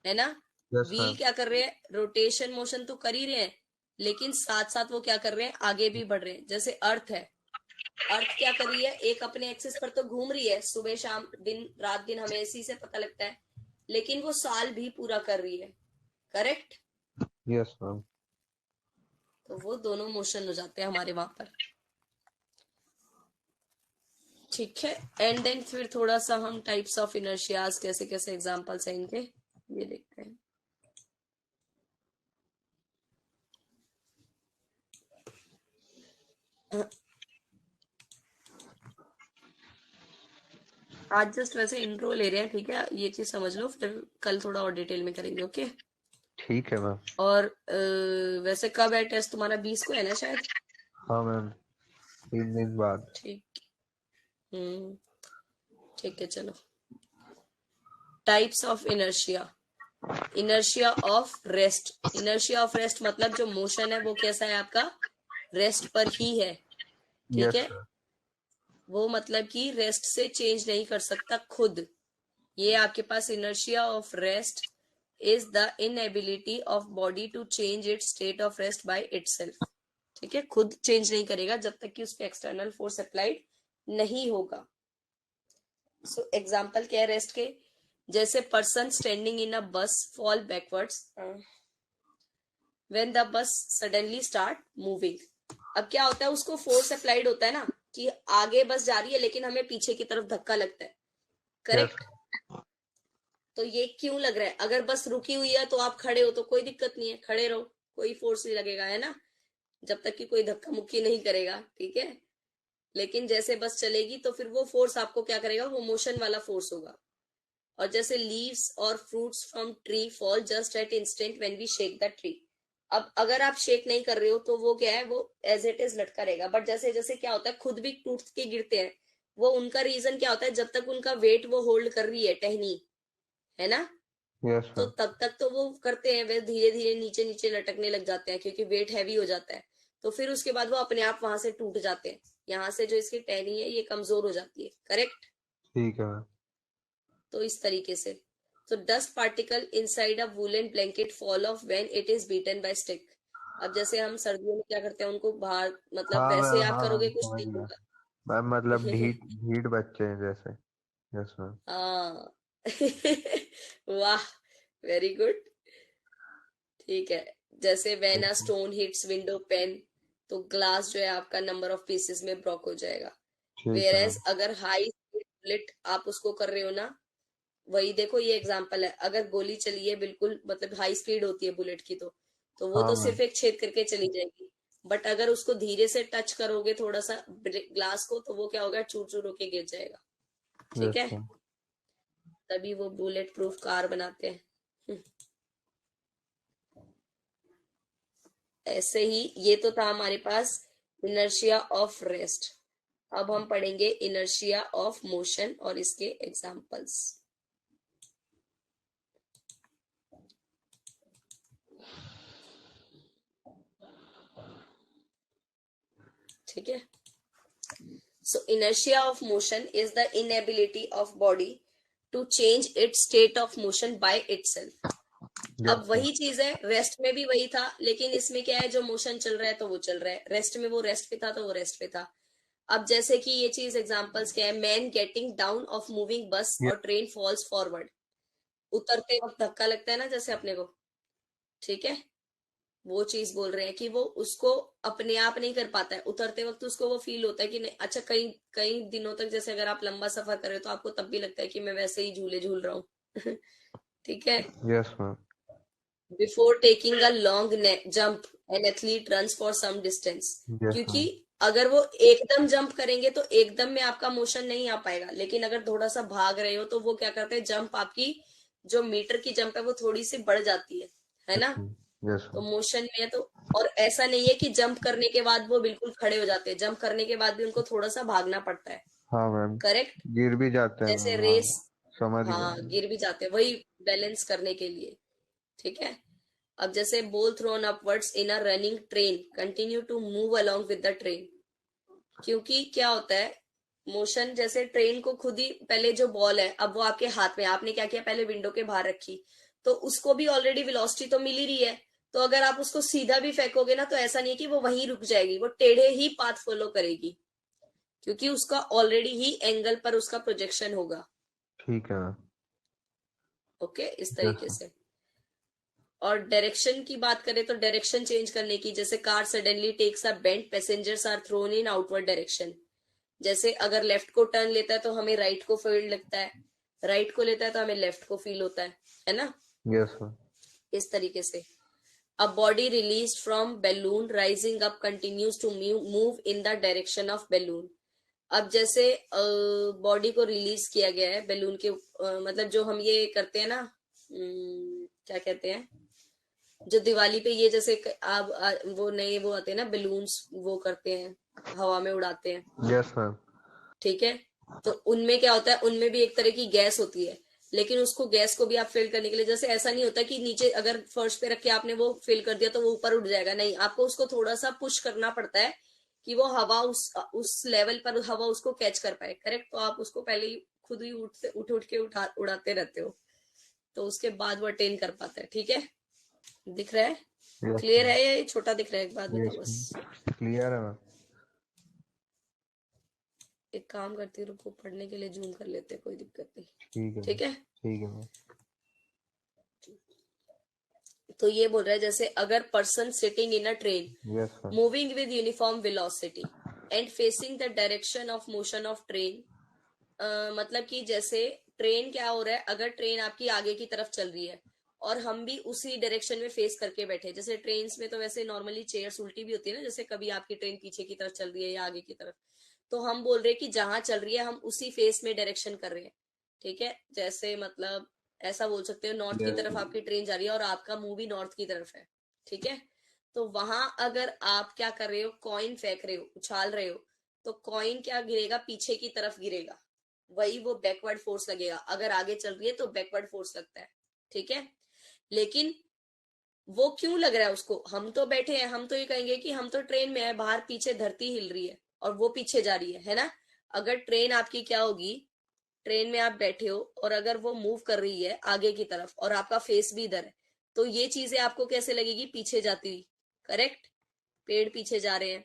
S1: है ना।
S2: Yes
S1: wheel
S2: ma'am.
S1: क्या कर रहे हैं, रोटेशन मोशन तो कर ही रहे हैं, लेकिन साथ साथ वो क्या कर रहे हैं, आगे भी बढ़ रहे हैं। जैसे अर्थ है, अर्थ क्या कर रही है, एक अपने एक्सिस पर तो घूम रही है, सुबह शाम दिन रात दिन हमें इसी से पता लगता है, लेकिन वो साल भी पूरा कर रही है, करेक्ट।
S2: Yes ma'am.
S1: तो वो दोनों मोशन हो जाते हैं हमारे वहां पर, ठीक है। एंड देन फिर थोड़ा सा हम टाइप्स ऑफ इनर्शियाज कैसे कैसे एग्जांपल्स हैं इनके, ये देखते हैं। आज जस्ट वैसे इंट्रो ले रहे हैं, ठीक है, ये चीज समझ लो, फिर कल थोड़ा और डिटेल में करेंगे, ओके।
S2: ठीक है मैम।
S1: और वैसे कब है टेस्ट तुम्हारा, 20 को है ना शायद।
S2: हाँ मैम, 3 दिन बाद।
S1: ठीक। हम्म। ठीक है, चलो। Types of inertia. Inertia of rest, inertia of rest मतलब जो मोशन है वो कैसा है आपका, रेस्ट पर ही है, ठीक
S2: यस
S1: है।
S2: सर।
S1: वो मतलब कि रेस्ट से चेंज नहीं कर सकता खुद। ये आपके पास inertia of rest is the inability of body to change its state of rest by itself, ठीक है। खुद चेंज नहीं करेगा जब तक कि उस पर एक्सटर्नल फोर्स अप्लाइड नहीं होगा। सो एग्जाम्पल क्या है रेस्ट के, जैसे पर्सन स्टैंडिंग इन अ बस fall backwards when the bus suddenly start moving. अब क्या होता है, उसको फोर्स अप्लाइड होता है ना, कि आगे बस जा रही है लेकिन हमें पीछे की तरफ धक्का लगता है,
S2: यस।
S1: करेक्ट। तो ये क्यों लग रहा है, अगर बस रुकी हुई है तो आप खड़े हो तो कोई दिक्कत नहीं है, खड़े रहो, कोई फोर्स नहीं लगेगा, है ना, जब तक कि कोई धक्का मुक्की नहीं करेगा, ठीक है। लेकिन जैसे बस चलेगी तो फिर वो फोर्स आपको क्या करेगा, वो मोशन वाला फोर्स होगा। और जैसे लीव्स और fruits from tree fall just at instant when we shake the tree. अब अगर आप शेक नहीं कर रहे हो तो वो क्या है, वो एज इट इज लटका रहेगा। बट जैसे जैसे क्या होता है, खुद भी टूट के गिरते हैं, वो उनका रीजन क्या होता है, जब तक उनका वेट वो होल्ड कर रही है टहनी, है ना,
S2: यस
S1: तो
S2: मैम।
S1: तब तक तो वो करते हैं, वे धीरे धीरे नीचे नीचे लटकने लग जाते हैं क्योंकि वेट हैवी हो जाता है। तो फिर उसके बाद वो अपने आप वहां से टूट जाते हैं, यहाँ से जो इसकी टहनी है ये कमजोर हो जाती है, करेक्ट।
S2: ठीक है मैम।
S1: तो इस तरीके से, तो dust particle inside a woollen blanket fall of when it is beaten by stick. अब जैसे हम सर्दियों में क्या करते हैं, उनको बाहर, मतलब
S2: हाँ
S1: वैसे
S2: मैम,
S1: आप
S2: हाँ
S1: करोगे
S2: मैम,
S1: कुछ
S2: समझ
S1: नहीं
S2: गया।
S1: होगा।
S2: मैम मतलब ढीठ ढीठ बच्चे हैं जैसे। Yes ma'am.
S1: हाँ। वाह, वेरी गुड, ठीक है। जैसे when a stone hits window pane, तो ग्लास जो है आपका नंबर ऑफ पीसेस में ब्रोक हो जाएगा।
S2: ठीक है
S1: वेयर
S2: मैम।
S1: अगर हाई स्पीड बुलेट आप उसको कर रहे हो ना, वही देखो ये एग्जांपल है, अगर गोली चली है बिल्कुल, मतलब हाई स्पीड होती है बुलेट की, तो वो
S2: हाँ
S1: तो
S2: मैम।
S1: सिर्फ एक छेद करके चली जाएगी। बट अगर उसको धीरे से टच करोगे थोड़ा सा ग्लास को, तो वो क्या होगा, चूर चूर होके गिर जाएगा, ठीक
S2: यस
S1: है।
S2: मैम।
S1: तभी वो बुलेट प्रूफ कार बनाते हैं। ऐसे ही ये तो था हमारे पास इनर्शिया ऑफ रेस्ट। अब हम पढ़ेंगे इनर्शिया ऑफ मोशन और इसके एग्जांपल्स, ठीक है। So inertia of motion is the inability of body to change its state of motion by itself. अब
S2: यस मैम।
S1: वही चीज है, रेस्ट में भी वही था, लेकिन इसमें क्या है, जो मोशन चल रहा है तो वो चल रहा है, रेस्ट में वो रेस्ट पे था तो वो रेस्ट पे था। अब जैसे कि ये चीज एग्जांपल्स क्या है, man getting down of moving बस और ट्रेन फॉल्स फॉरवर्ड। उतरते वक्त धक्का लगता है ना जैसे अपने को, ठीक है। वो चीज बोल रहे हैं कि वो उसको अपने आप नहीं कर पाता है, उतरते वक्त उसको वो फील होता है कि नहीं, अच्छा कई कई दिनों तक, जैसे अगर आप लंबा सफर कर रहे हो तो आपको तब भी लगता है कि मैं वैसे ही झूले झूल रहा हूँ। ठीक है।
S2: Yes ma'am.
S1: Before taking a long jump an athlete run for some distance.
S2: Yes
S1: क्योंकि
S2: मैम।
S1: अगर वो एकदम जंप करेंगे तो एकदम में आपका मोशन नहीं आ पाएगा, लेकिन अगर थोड़ा सा भाग रहे हो तो वो क्या करते हैं, जंप आपकी जो मीटर की जंप है वो थोड़ी सी बढ़ जाती है
S2: यस
S1: ना।
S2: मैम। यस
S1: तो
S2: मैम।
S1: मोशन में है तो, और ऐसा नहीं है कि जंप करने के बाद वो बिल्कुल खड़े हो जाते हैं, जंप करने के बाद भी उनको थोड़ा सा भागना पड़ता है।
S2: हाँ मैम,
S1: करेक्ट।
S2: गिर भी जाते हैं
S1: जैसे
S2: मैम, हाँ
S1: रेस,
S2: समझ गया
S1: हाँ
S2: मैम।
S1: गिर भी जाते हैं वही बैलेंस करने के लिए। ठीक है। अब जैसे ball thrown upwards in a running train continue to move along with the train, क्योंकि क्या होता है, मोशन जैसे ट्रेन को खुद ही, पहले जो बॉल है अब वो आपके हाथ में, आपने क्या किया पहले विंडो के बाहर रखी, तो उसको भी ऑलरेडी वेलोसिटी तो मिल ही रही है। तो अगर आप उसको सीधा भी फेंकोगे ना तो ऐसा नहीं है कि वो वहीं रुक जाएगी, वो टेढ़े ही पाथ फॉलो करेगी, क्योंकि उसका ऑलरेडी ही एंगल पर उसका प्रोजेक्शन होगा।
S2: ठीक है मैम।
S1: ओके, इस
S2: यस
S1: तरीके से। और डायरेक्शन की बात करें तो डायरेक्शन चेंज करने की, जैसे car suddenly takes a bend, passengers are thrown in outward direction. जैसे अगर लेफ्ट को टर्न लेता है तो हमें राइट को फील लगता है, राइट को लेता है तो हमें लेफ्ट को फील होता है ना।
S2: Yes ma'am.
S1: इस तरीके से। A body release from balloon rising up continues to move in the direction of balloon. अब जैसे बॉडी को रिलीज किया गया है बैलून के मतलब जो हम ये करते हैं ना, क्या कहते हैं, जो दिवाली पे ये जैसे आप वो नए वो आते हैं ना बैलून्स, वो करते हैं, हवा में उड़ाते हैं।
S2: Yes ma'am.
S1: ठीक है। तो उनमें क्या होता है, उनमें भी एक तरह की गैस होती है, लेकिन उसको गैस को भी आप फिल करने के लिए, जैसे ऐसा नहीं होता कि नीचे अगर फर्श पे रख के आपने वो फिल कर दिया तो वो ऊपर उठ जाएगा, नहीं, आपको उसको थोड़ा सा पुश करना पड़ता है कि वो हवा उस लेवल पर हवा उसको कैच कर पाए। करेक्ट। तो आप उसको पहले ही खुद ही उठ उठ के उड़ाते रहते हो, तो उसके बाद वो अटेन कर पाता है। ठीक है। दिख रहा है?
S2: Yes
S1: clear
S2: ma'am.
S1: है या ये छोटा दिख रहा है, एक बात
S2: यस
S1: बताओ बस।
S2: मैम, क्लियर है मैम।
S1: एक काम करती हूँ, रुको, पढ़ने के लिए जूम कर लेते हैं, कोई दिक्कत नहीं।
S2: ठीक है मैम।
S1: ठीक है।
S2: ठीक है मैम।
S1: तो ये बोल रहा है जैसे अगर person sitting in a train
S2: yes ma'am.
S1: Moving with uniform velocity and facing the direction of motion of train, मतलब कि जैसे ट्रेन क्या हो रहा है, अगर ट्रेन आपकी आगे की तरफ चल रही है और हम भी उसी डायरेक्शन में फेस करके बैठे, जैसे ट्रेन में तो वैसे नॉर्मली चेयर्स उल्टी भी होती है ना, जैसे कभी आपकी ट्रेन पीछे की तरफ चल रही है या आगे की तरफ, तो हम बोल रहे हैं कि जहां चल रही है हम उसी फेस में डायरेक्शन कर रहे हैं। ठीक है। जैसे मतलब ऐसा बोल सकते हो, नॉर्थ की
S2: यस
S1: तरफ
S2: मैम।
S1: आपकी ट्रेन जा रही है और आपका मुंह भी नॉर्थ की तरफ है। ठीक है। तो वहां अगर आप क्या कर रहे हो, कॉइन फेंक रहे हो, उछाल रहे हो, तो कॉइन क्या गिरेगा, पीछे की तरफ गिरेगा, वही वो बैकवर्ड फोर्स लगेगा। अगर आगे चल रही है तो बैकवर्ड फोर्स लगता है। ठीक है। लेकिन वो क्यों लग रहा है उसको, हम तो बैठे हैं, हम तो ये कहेंगे कि हम तो ट्रेन में है, बाहर पीछे धरती हिल रही है और वो पीछे जा रही है ना। अगर ट्रेन आपकी क्या होगी, ट्रेन में आप बैठे हो और अगर वो मूव कर रही है आगे की तरफ और आपका फेस भी इधर है, तो ये चीजें आपको कैसे लगेगी, पीछे जाती हुई। करेक्ट। पेड़ पीछे जा रहे हैं।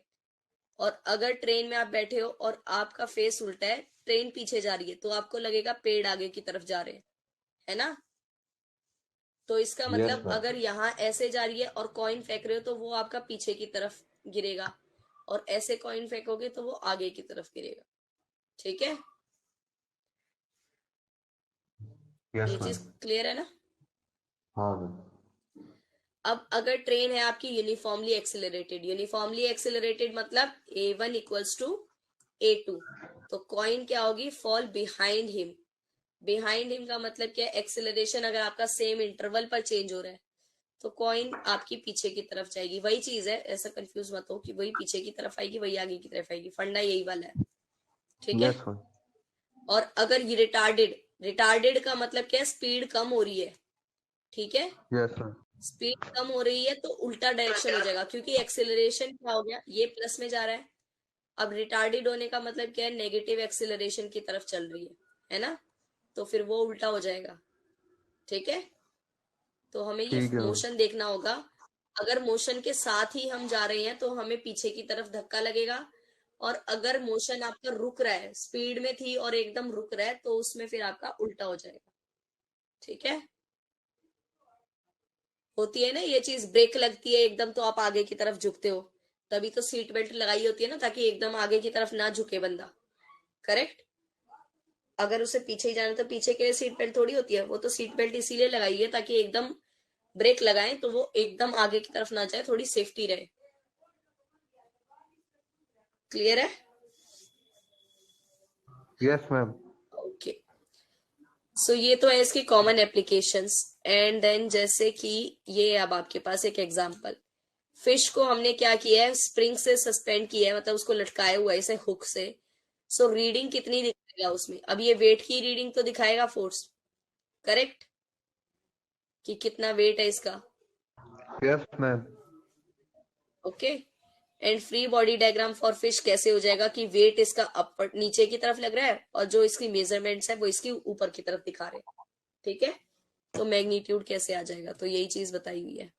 S1: और अगर ट्रेन में आप बैठे हो और आपका फेस उल्टा है, ट्रेन पीछे जा रही है, तो आपको लगेगा पेड़ आगे की तरफ जा रहे हैं, है ना। तो इसका
S2: यस
S1: मतलब
S2: मैम।
S1: अगर यहाँ ऐसे जा रही है और कॉइन फेंक रहे हो तो वो आपका पीछे की तरफ गिरेगा, और ऐसे कॉइन फेंकोगे तो वो आगे की तरफ गिरेगा। ठीक है।
S2: यस
S1: ये चीज
S2: मैम।
S1: क्लियर है ना।
S2: हाँ मैम।
S1: अब अगर ट्रेन है आपकी यूनिफॉर्मली एक्सिलरेटेड, यूनिफॉर्मली एक्सिलरेटेड मतलब A1 = A2, तो कॉइन क्या होगी, fall behind him. Behind him का मतलब क्या है, एक्सिलरेशन अगर आपका सेम इंटरवल पर चेंज हो रहा है तो कॉइन आपकी पीछे की तरफ जाएगी। वही चीज है, ऐसा कंफ्यूज मत हो कि वही पीछे की तरफ आएगी वही आगे की तरफ आएगी, फंडा यही वाला है। ठीक है।
S2: Yes ma'am.
S1: और अगर ये रिटार्डेड, रिटार्डेड का मतलब क्या है, स्पीड कम हो रही है। ठीक है।
S2: Yes ma'am.
S1: स्पीड कम हो रही है तो उल्टा डायरेक्शन हो जाएगा, क्योंकि एक्सेलरेशन क्या हो गया, ये प्लस में जा रहा है। अब रिटार्डेड होने का मतलब क्या है, नेगेटिव एक्सेलरेशन की तरफ चल रही है ना, तो फिर वो उल्टा हो जाएगा। ठीक है। तो हमें ये
S2: ठीक है मैम।
S1: मोशन देखना होगा। अगर मोशन के साथ ही हम जा रहे हैं तो हमें पीछे की तरफ धक्का लगेगा, और अगर मोशन आपका रुक रहा है, स्पीड में थी और एकदम रुक रहा है, तो उसमें फिर आपका उल्टा हो जाएगा। ठीक है। होती है ना ये चीज, ब्रेक लगती है एकदम तो आप आगे की तरफ झुकते हो, तभी तो सीट बेल्ट लगाई होती है ना, ताकि एकदम आगे की तरफ ना झुके बंदा। करेक्ट। अगर उसे पीछे ही जाना तो पीछे के लिए सीट बेल्ट थोड़ी होती है, वो तो सीट बेल्ट इसीलिए लगाई है ताकि एकदम ब्रेक लगाएं तो वो एकदम आगे की तरफ ना जाए, थोड़ी सेफ्टी रहे। क्लियर है।
S2: Yes ma'am.
S1: ओके। सो ये तो है इसकी कॉमन एप्लीकेशंस। एंड देन जैसे कि ये अब आपके पास एक एग्जांपल, फिश को हमने क्या किया है, स्प्रिंग से सस्पेंड किया है, मतलब उसको लटकाया हुआ है इसे हुक से। सो रीडिंग कितनी दिखाएगा उसमें, अब ये वेट की रीडिंग तो दिखाएगा फोर्स, करेक्ट, कि कितना वेट है इसका।
S2: Yes ma'am.
S1: Okay. And free body diagram for fish कैसे हो जाएगा कि वेट इसका अपर नीचे की तरफ लग रहा है और जो इसकी मेजरमेंट्स है वो इसकी ऊपर की तरफ दिखा रहे हैं, ठीक है। तो मैग्नीट्यूड कैसे आ जाएगा, तो यही चीज बताई हुई है।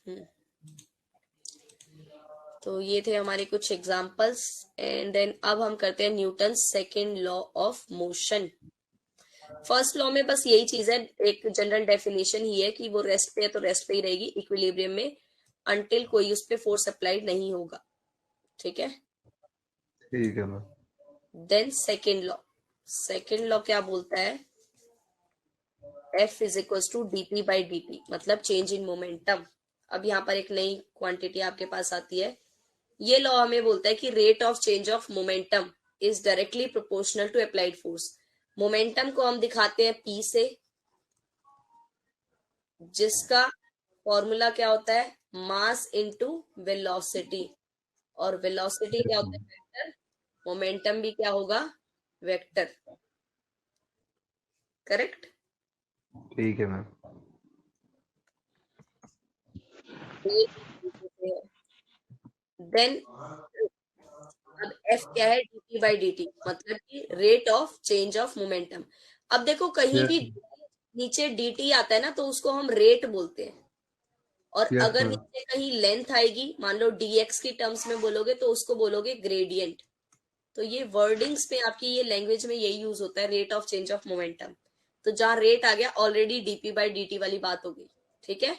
S1: हम्म, तो ये थे हमारे कुछ एग्जांपल्स। एंड देन अब हम करते हैं Newton second law of motion. First law में बस यही चीज है, एक जनरल डेफिनेशन ही है कि वो रेस्ट पे है तो रेस्ट पे ही रहेगी इक्विलिब्रियम में, अनटिल कोई उस पर फोर्स अप्लाइड नहीं होगा, ठीक है।
S2: ठीक है मैम।
S1: देन सेकेंड लॉ क्या बोलता है, F is equal to dp by dt, मतलब चेंज इन मोमेंटम। अब यहाँ पर एक नई क्वांटिटी आपके पास आती है, ये लॉ हमें बोलता है कि rate of change of momentum is directly proportional to applied force. Momentum को हम दिखाते हैं P से, जिसका फॉर्मूला क्या होता है, मास इनटू वेलोसिटी, और वेलोसिटी क्या होता है, वेक्टर। मोमेंटम भी क्या होगा, वेक्टर, करेक्ट।
S2: ठीक है मैम।
S1: देन अब F क्या है, dt बाई dt, मतलब कि rate of change of momentum. अब देखो कहीं
S2: यस
S1: भी नीचे dt आता है ना तो उसको हम रेट बोलते हैं, और
S2: यस
S1: अगर
S2: मैम।
S1: नीचे कहीं लेंथ आएगी, मान लो dx की टर्म्स में बोलोगे तो उसको बोलोगे ग्रेडियंट। तो ये वर्डिंग्स में आपकी ये लैंग्वेज में यही यूज होता है, rate of change of momentum. तो जहां रेट आ गया ऑलरेडी डीपी बाई dt वाली बात हो गई, ठीक है।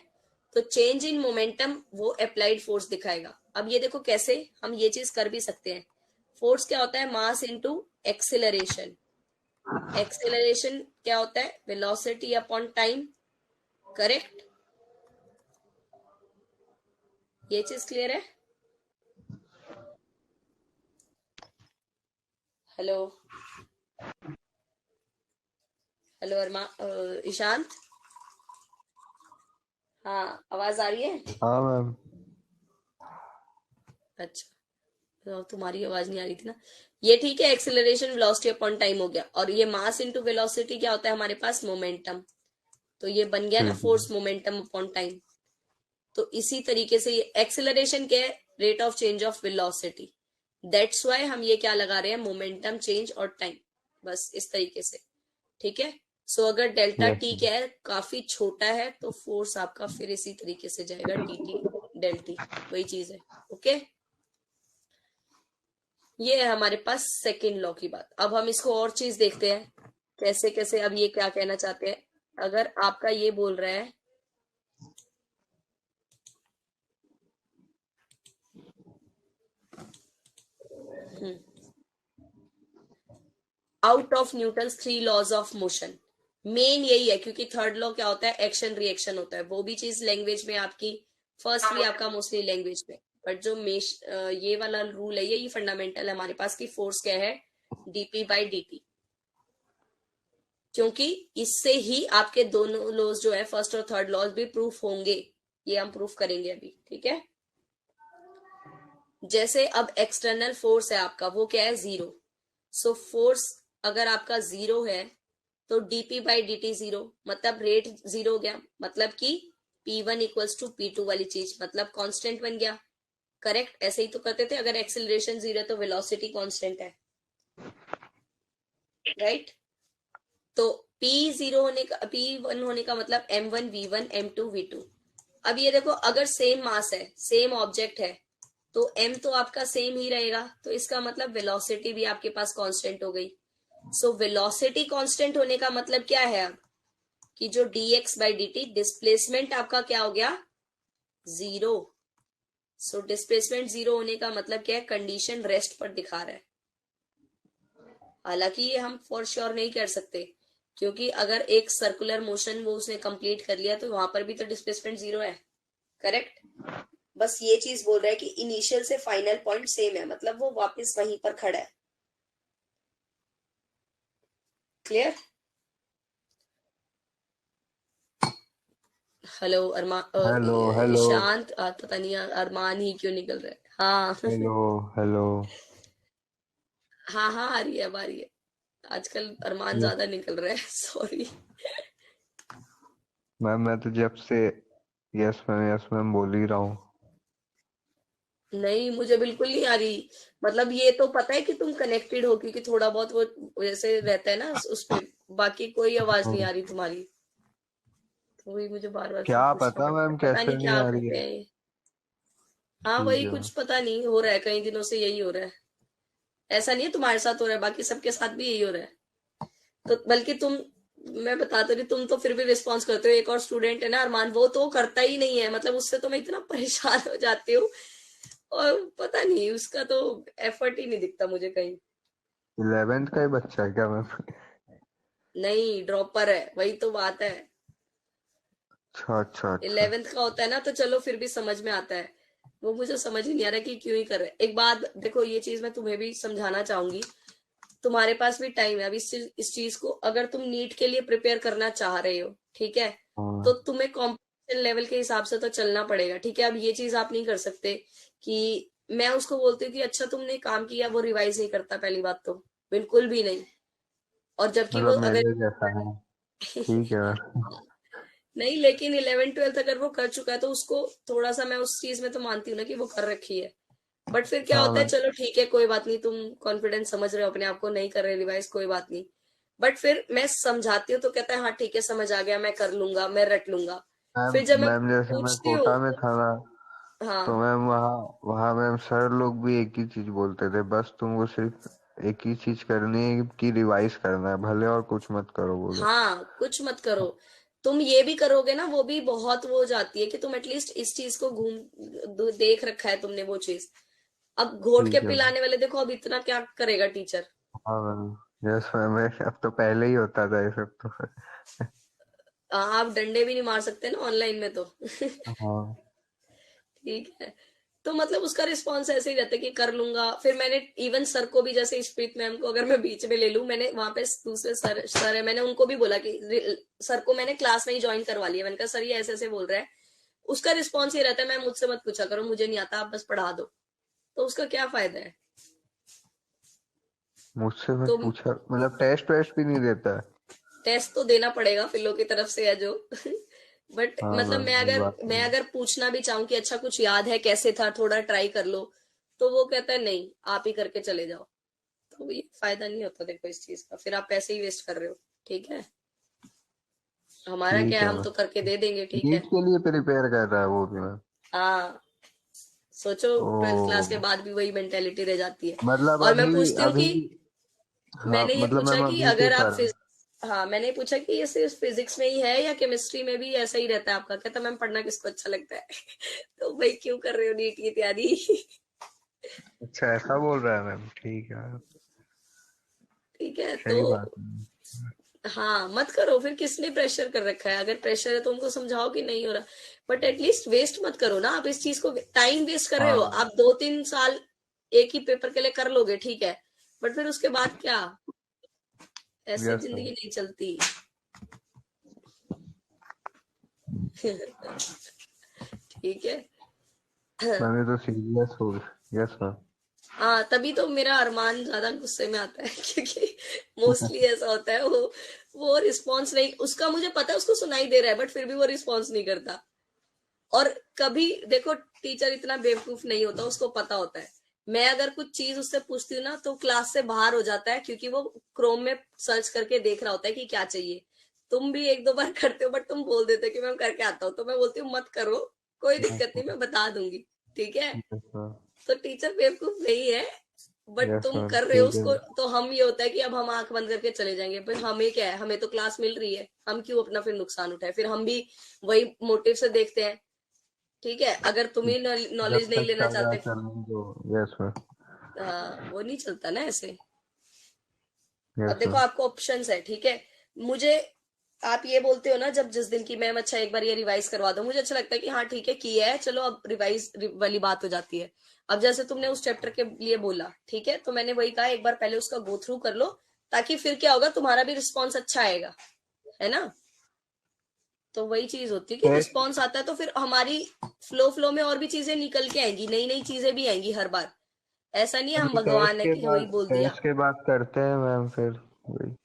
S1: तो चेंज इन मोमेंटम वो अप्लाइड फोर्स दिखाएगा। अब ये देखो कैसे हम ये चीज कर भी सकते हैं। फोर्स क्या होता है, मास इनटू एक्सेलरेशन। एक्सेलरेशन क्या होता है, वेलोसिटी अपॉन टाइम, करेक्ट। ये चीज क्लियर है। हेलो, हेलो अरमा, ईशांत, हाँ आवाज आ रही है।
S2: हाँ मैम।
S1: अच्छा, तो तुम्हारी आवाज नहीं आ रही थी ना। ये ठीक है, एक्सेलरेशन वेलोसिटी अपॉन टाइम हो गया, और ये मास इनटू वेलोसिटी क्या होता है हमारे पास, मोमेंटम। तो ये बन गया ना
S2: ठीक है।
S1: Force momentum upon time. तो इसी तरीके से ये एक्सेलरेशन क्या है, rate of change of velocity. That's why हम ये क्या लगा रहे हैं, मोमेंटम चेंज और टाइम, बस इस तरीके से, ठीक है। सो अगर डेल्टा
S2: यस
S1: टी क्या है, काफी छोटा है, तो फोर्स आपका फिर इसी तरीके से जाएगा डी टी डेल टी, वही चीज है, ओके। ये है हमारे पास सेकेंड लॉ की बात। अब हम इसको और चीज देखते हैं कैसे कैसे। अब ये क्या कहना चाहते हैं, अगर आपका ये बोल रहा है out of Newton's three laws of motion, main यही है, क्योंकि थर्ड लॉ क्या होता है, एक्शन रिएक्शन होता है। वो भी चीज लैंग्वेज में आपकी, फर्स्ट भी आपका मोस्टली लैंग्वेज में, बट जो ये वाला रूल है, ये फंडामेंटल है हमारे पास की फोर्स क्या है, डीपी बाई डी, क्योंकि इससे ही आपके दोनों लॉज जो है, फर्स्ट और थर्ड लॉज भी प्रूफ होंगे। ये हम प्रूफ करेंगे अभी, ठीक है। जैसे अब एक्सटर्नल फोर्स है आपका, वो क्या है, जीरो। सो फोर्स अगर आपका जीरो है तो DP by D T zero, मतलब रेट जीरो हो गया, मतलब कि P one equals to P two वाली चीज, मतलब कांस्टेंट बन गया, करेक्ट। ऐसे ही तो करते थे, अगर एक्सेलरेशन जीरो है तो वेलोसिटी कांस्टेंट है, राइट। तो पी जीरो होने का, पी वन होने का मतलब M one V one M two V two. अब ये देखो, अगर सेम मास है, सेम ऑब्जेक्ट है, तो एम तो आपका सेम ही रहेगा, तो इसका मतलब वेलोसिटी भी आपके पास कांस्टेंट हो गई। सो वेलोसिटी कांस्टेंट होने का मतलब क्या है अब, कि जो dx by D T displacement आपका क्या हो गया, जीरो। सो डिस्प्लेसमेंट जीरो होने का मतलब क्या है, कंडीशन रेस्ट पर दिखा रहा है। हालांकि ये हम फॉर श्योर नहीं कर सकते, क्योंकि अगर एक सर्कुलर मोशन वो उसने कंप्लीट कर लिया तो वहां पर भी तो डिस्प्लेसमेंट जीरो है, करेक्ट। बस ये चीज बोल रहा है कि इनिशियल से फाइनल पॉइंट सेम है, मतलब वो वापस वहीं पर खड़ा है। Clear? Hello
S2: hello hello
S1: Ishant, पता नहीं यार अरमान ही क्यों निकल रहा है। हाँ।
S2: Hello hello.
S1: हाँ हाँ, आ रही है, अब आ रही है। आजकल अरमान
S2: ये
S1: ज्यादा निकल रहा है। सॉरी।
S2: मैम, मैं तो जब से यस मैम बोल ही रहा हूँ।
S1: नहीं, मुझे बिल्कुल नहीं आ रही। मतलब ये तो पता है कि तुम कनेक्टेड हो, क्योंकि थोड़ा बहुत वो जैसे रहता है ना उस पे। बाकी कोई आवाज नहीं
S2: हाँ,
S1: आ रही तुम्हारी। तो वही मुझे बार बार फिर
S2: क्या
S1: पूछना
S2: पता
S1: पड़ता है,
S2: मैम
S1: पता
S2: कैसे
S1: नहीं
S2: नहीं
S1: क्या
S2: आ रही
S1: करते
S2: है।
S1: हैं ये। हाँ,
S2: ठीक
S1: वही
S2: है
S1: कुछ पता नहीं हो रहा है, कई दिनों से यही हो रहा है। ऐसा नहीं है तुम्हारे साथ हो रहा है, बाकी सबके साथ भी यही हो रहा है। तो बल्कि मैं बता तो रही, तुम तो फिर भी रिस्पॉन्स करते हो। एक और स्टूडेंट है ना अरमान, वो तो करता ही नहीं है, मतलब उससे तो मैं इतना परेशान हो जाती हूँ। और पता नहीं, उसका तो एफर्ट ही नहीं दिखता मुझे कहीं।
S2: 11th का ही बच्चा है क्या मैम?
S1: नहीं, ड्रॉपर है, वही तो बात है।
S2: अच्छा अच्छा अच्छा।
S1: 11th का होता है ना, तो चलो फिर भी समझ में आता है। वो मुझे समझ ही नहीं आ रहा कि क्यों ही कर रहे हैं। एक बात देखो, ये चीज मैं तुम्हें भी समझाना चाहूंगी। तुम्हारे पास भी टाइम है। अब इस चीज को अगर तुम नीट के लिए प्रिपेयर करना चाह रहे हो, ठीक है, तो
S2: हाँ
S1: तुम्हें कॉम्पिटिशन लेवल के हिसाब से तो चलना पड़ेगा, ठीक है। अब ये चीज आप नहीं कर सकते कि मैं उसको बोलती हूँ कि अच्छा तुमने काम किया, वो रिवाइज नहीं करता, पहली बात तो बिल्कुल भी नहीं। और जबकि वो
S2: मतलब
S1: अगर
S2: मेरे जैसा है। ठीक है मैम।
S1: नहीं, लेकिन 11th 12th अगर वो कर चुका है तो उसको थोड़ा सा, मैं उस चीज में तो मानती हूँ ना कि वो कर रखी है। बट फिर क्या
S2: हाँ
S1: होता है,
S2: मैम।
S1: चलो ठीक है, कोई बात नहीं, तुम कॉन्फिडेंस समझ रहे हो अपने आप को, नहीं कर रहे रिवाइज, कोई बात नहीं। बट फिर मैं समझाती हूँ तो कहता है हाँ ठीक है, समझ आ गया, मैं कर लूंगा, मैं रट लूंगा।
S2: मैम
S1: फिर जब मैं
S2: मैम जैसे मैं
S1: पूछती हूँ,
S2: कोटा में था ना, तो
S1: हाँ
S2: मैम वहाँ वहाँ मैम सर लोग भी एक ही चीज बोलते थे, बस तुमको सिर्फ एक ही चीज करनी है कि रिवाइज करना है, भले और कुछ मत करो बोले।
S1: हाँ, कुछ मत करो। तुम ये भी करोगे ना, वो भी बहुत वो हो जाती है कि तुम एटलीस्ट इस चीज को देख रखा है तुमने वो चीज। अब घोट के
S2: ठीक है।
S1: पिलाने वाले देखो, अब इतना क्या करेगा टीचर।
S2: हाँ मैम। यस मैम, अब तो पहले ही होता था ये सब तो।
S1: आप डंडे भी नहीं मार सकते ना ऑनलाइन में तो।
S2: हाँ
S1: ठीक है। तो मतलब उसका रिस्पॉन्स ऐसे ही रहता है कि कर लूंगा। फिर मैंने इवन सर को भी, जैसे स्प्रीत मैम को अगर मैं बीच में ले लूं, मैंने वहां पे दूसरे सर है, मैंने उनको भी बोला कि सर को मैंने क्लास में ही ज्वाइन करवा लिया। मैंने कहा सर ये ऐसे ऐसे बोल रहा है। उसका रिस्पॉन्स ये रहता है, मैम मुझसे मत पूछा करो, मुझे नहीं आता, आप बस पढ़ा दो। तो उसका क्या फायदा है।
S2: मुझसे मत
S1: तो
S2: पूछा, मतलब टेस्ट वेस्ट भी नहीं देता है?
S1: टेस्ट तो देना पड़ेगा फिर लोग की तरफ से है जो। बट
S2: हाँ
S1: मतलब
S2: मैम, ये बात तो
S1: मैं
S2: है।
S1: अगर पूछना भी चाहूँ कि अच्छा कुछ याद है, कैसे था, थोड़ा ट्राई कर लो, तो वो कहता है नहीं, आप ही करके चले जाओ। तो ये फायदा नहीं होता देखो इस चीज का, फिर आप पैसे ही वेस्ट कर रहे हो। ठीक है, हमारा क्या
S2: ठीक
S1: है,
S2: है
S1: हम
S2: मैम।
S1: तो करके दे देंगे, ठीक
S2: नीट
S1: है।
S2: के लिए प्रिपेयर कर रहा है वो भी मैम?
S1: हाँ, सोचो, 12th क्लास के
S2: ओ,
S1: बाद भी वही मेंटेलिटी रह जाती है।
S2: मतलब
S1: और मैं
S2: अभी
S1: पूछती हूँ
S2: अभी
S1: कि
S2: हाँ
S1: मैंने ये
S2: मतलब
S1: पूछा
S2: मैम
S1: कि
S2: अभी के
S1: अगर आप
S2: कर।
S1: हाँ, मैंने पूछा कि ये सिर्फ फिजिक्स में ही है या केमिस्ट्री में भी ऐसा ही रहता है आपका। कहता मैम पढ़ना किसको अच्छा लगता है। तो भाई क्यों कर रहे हो नीट की तैयारी।
S2: अच्छा, ऐसा बोल रहा है मैम? ठीक है।
S1: ठीक है तो
S2: सही बात है।
S1: हाँ, मत करो फिर, किसने प्रेशर कर रखा है। अगर प्रेशर है तो उनको समझाओ कि नहीं हो रहा। बट एटलीस्ट वेस्ट मत करो ना, आप इस चीज को टाइम वेस्ट कर रहे हो।
S2: हाँ
S1: आप 2 3 साल एक ही पेपर के लिए कर लोगे, ठीक है, बट फिर उसके बाद क्या। ऐसे
S2: यस
S1: जिंदगी
S2: मैम।
S1: नहीं चलती। ठीक है।
S2: मैंने तो सीरियस हो। Yes ma'am.
S1: हाँ, तभी तो मेरा अरमान ज्यादा गुस्से में आता है। क्योंकि मोस्टली ऐसा होता है, वो रिस्पॉन्स नहीं, उसका मुझे पता है उसको सुनाई दे रहा है, बट फिर भी वो रिस्पॉन्स नहीं करता। और कभी देखो, टीचर इतना बेवकूफ नहीं होता, उसको पता होता है। मैं अगर कुछ चीज उससे पूछती हूँ ना, तो क्लास से बाहर हो जाता है, क्योंकि वो क्रोम में सर्च करके देख रहा होता है कि क्या चाहिए। तुम भी 1 2 बार करते हो, बट तुम बोल देते हो कि मैं करके आता हूँ, तो मैं बोलती हूँ मत करो, कोई दिक्कत नहीं, मैं बता दूंगी। ठीक है।
S2: Yes ma'am.
S1: तो टीचर बेवकूफ नहीं है, बट
S2: यस
S1: तुम
S2: मैम,
S1: कर रहे हो
S2: ठीक है।
S1: उसको। तो हम ये होता है कि अब हम आंख बंद करके चले जाएंगे, पर हमें क्या है, हमें तो क्लास मिल रही है, हम क्यों अपना फिर नुकसान उठाए। फिर हम भी वही मोटिव से देखते हैं। ठीक है, अगर तुम ही
S2: जब
S1: नॉलेज नहीं
S2: तक
S1: लेना
S2: चल रहा है
S1: चाहते।
S2: चलने दो। Yes ma'am.
S1: हाँ, वो नहीं चलता ना ऐसे। अब
S2: यस
S1: देखो
S2: मैम।
S1: आपको ऑप्शंस है, ठीक है। मुझे आप ये बोलते हो ना जब जिस दिन की मैम अच्छा एक बार ये रिवाइज करवा दो, मुझे अच्छा लगता है कि हाँ ठीक है किया है, चलो अब रिवाइज वाली बात हो जाती है। अब जैसे तुमने उस चैप्टर के लिए बोला, ठीक है, तो मैंने वही कहा एक बार पहले उसका गो थ्रू कर लो, ताकि फिर क्या होगा, तुम्हारा भी रिस्पॉन्स अच्छा आएगा, है ना। तो वही चीज होती है कि
S2: टेस्ट
S1: रिस्पॉन्स आता है तो फिर हमारी फ्लो फ्लो में और भी चीजें निकल के आएंगी, नई नई चीजें भी आएंगी हर बार। ऐसा नहीं है हम भगवान है कि वही बोल दिया।
S2: टेस्ट के बाद करते हैं मैम फिर वही।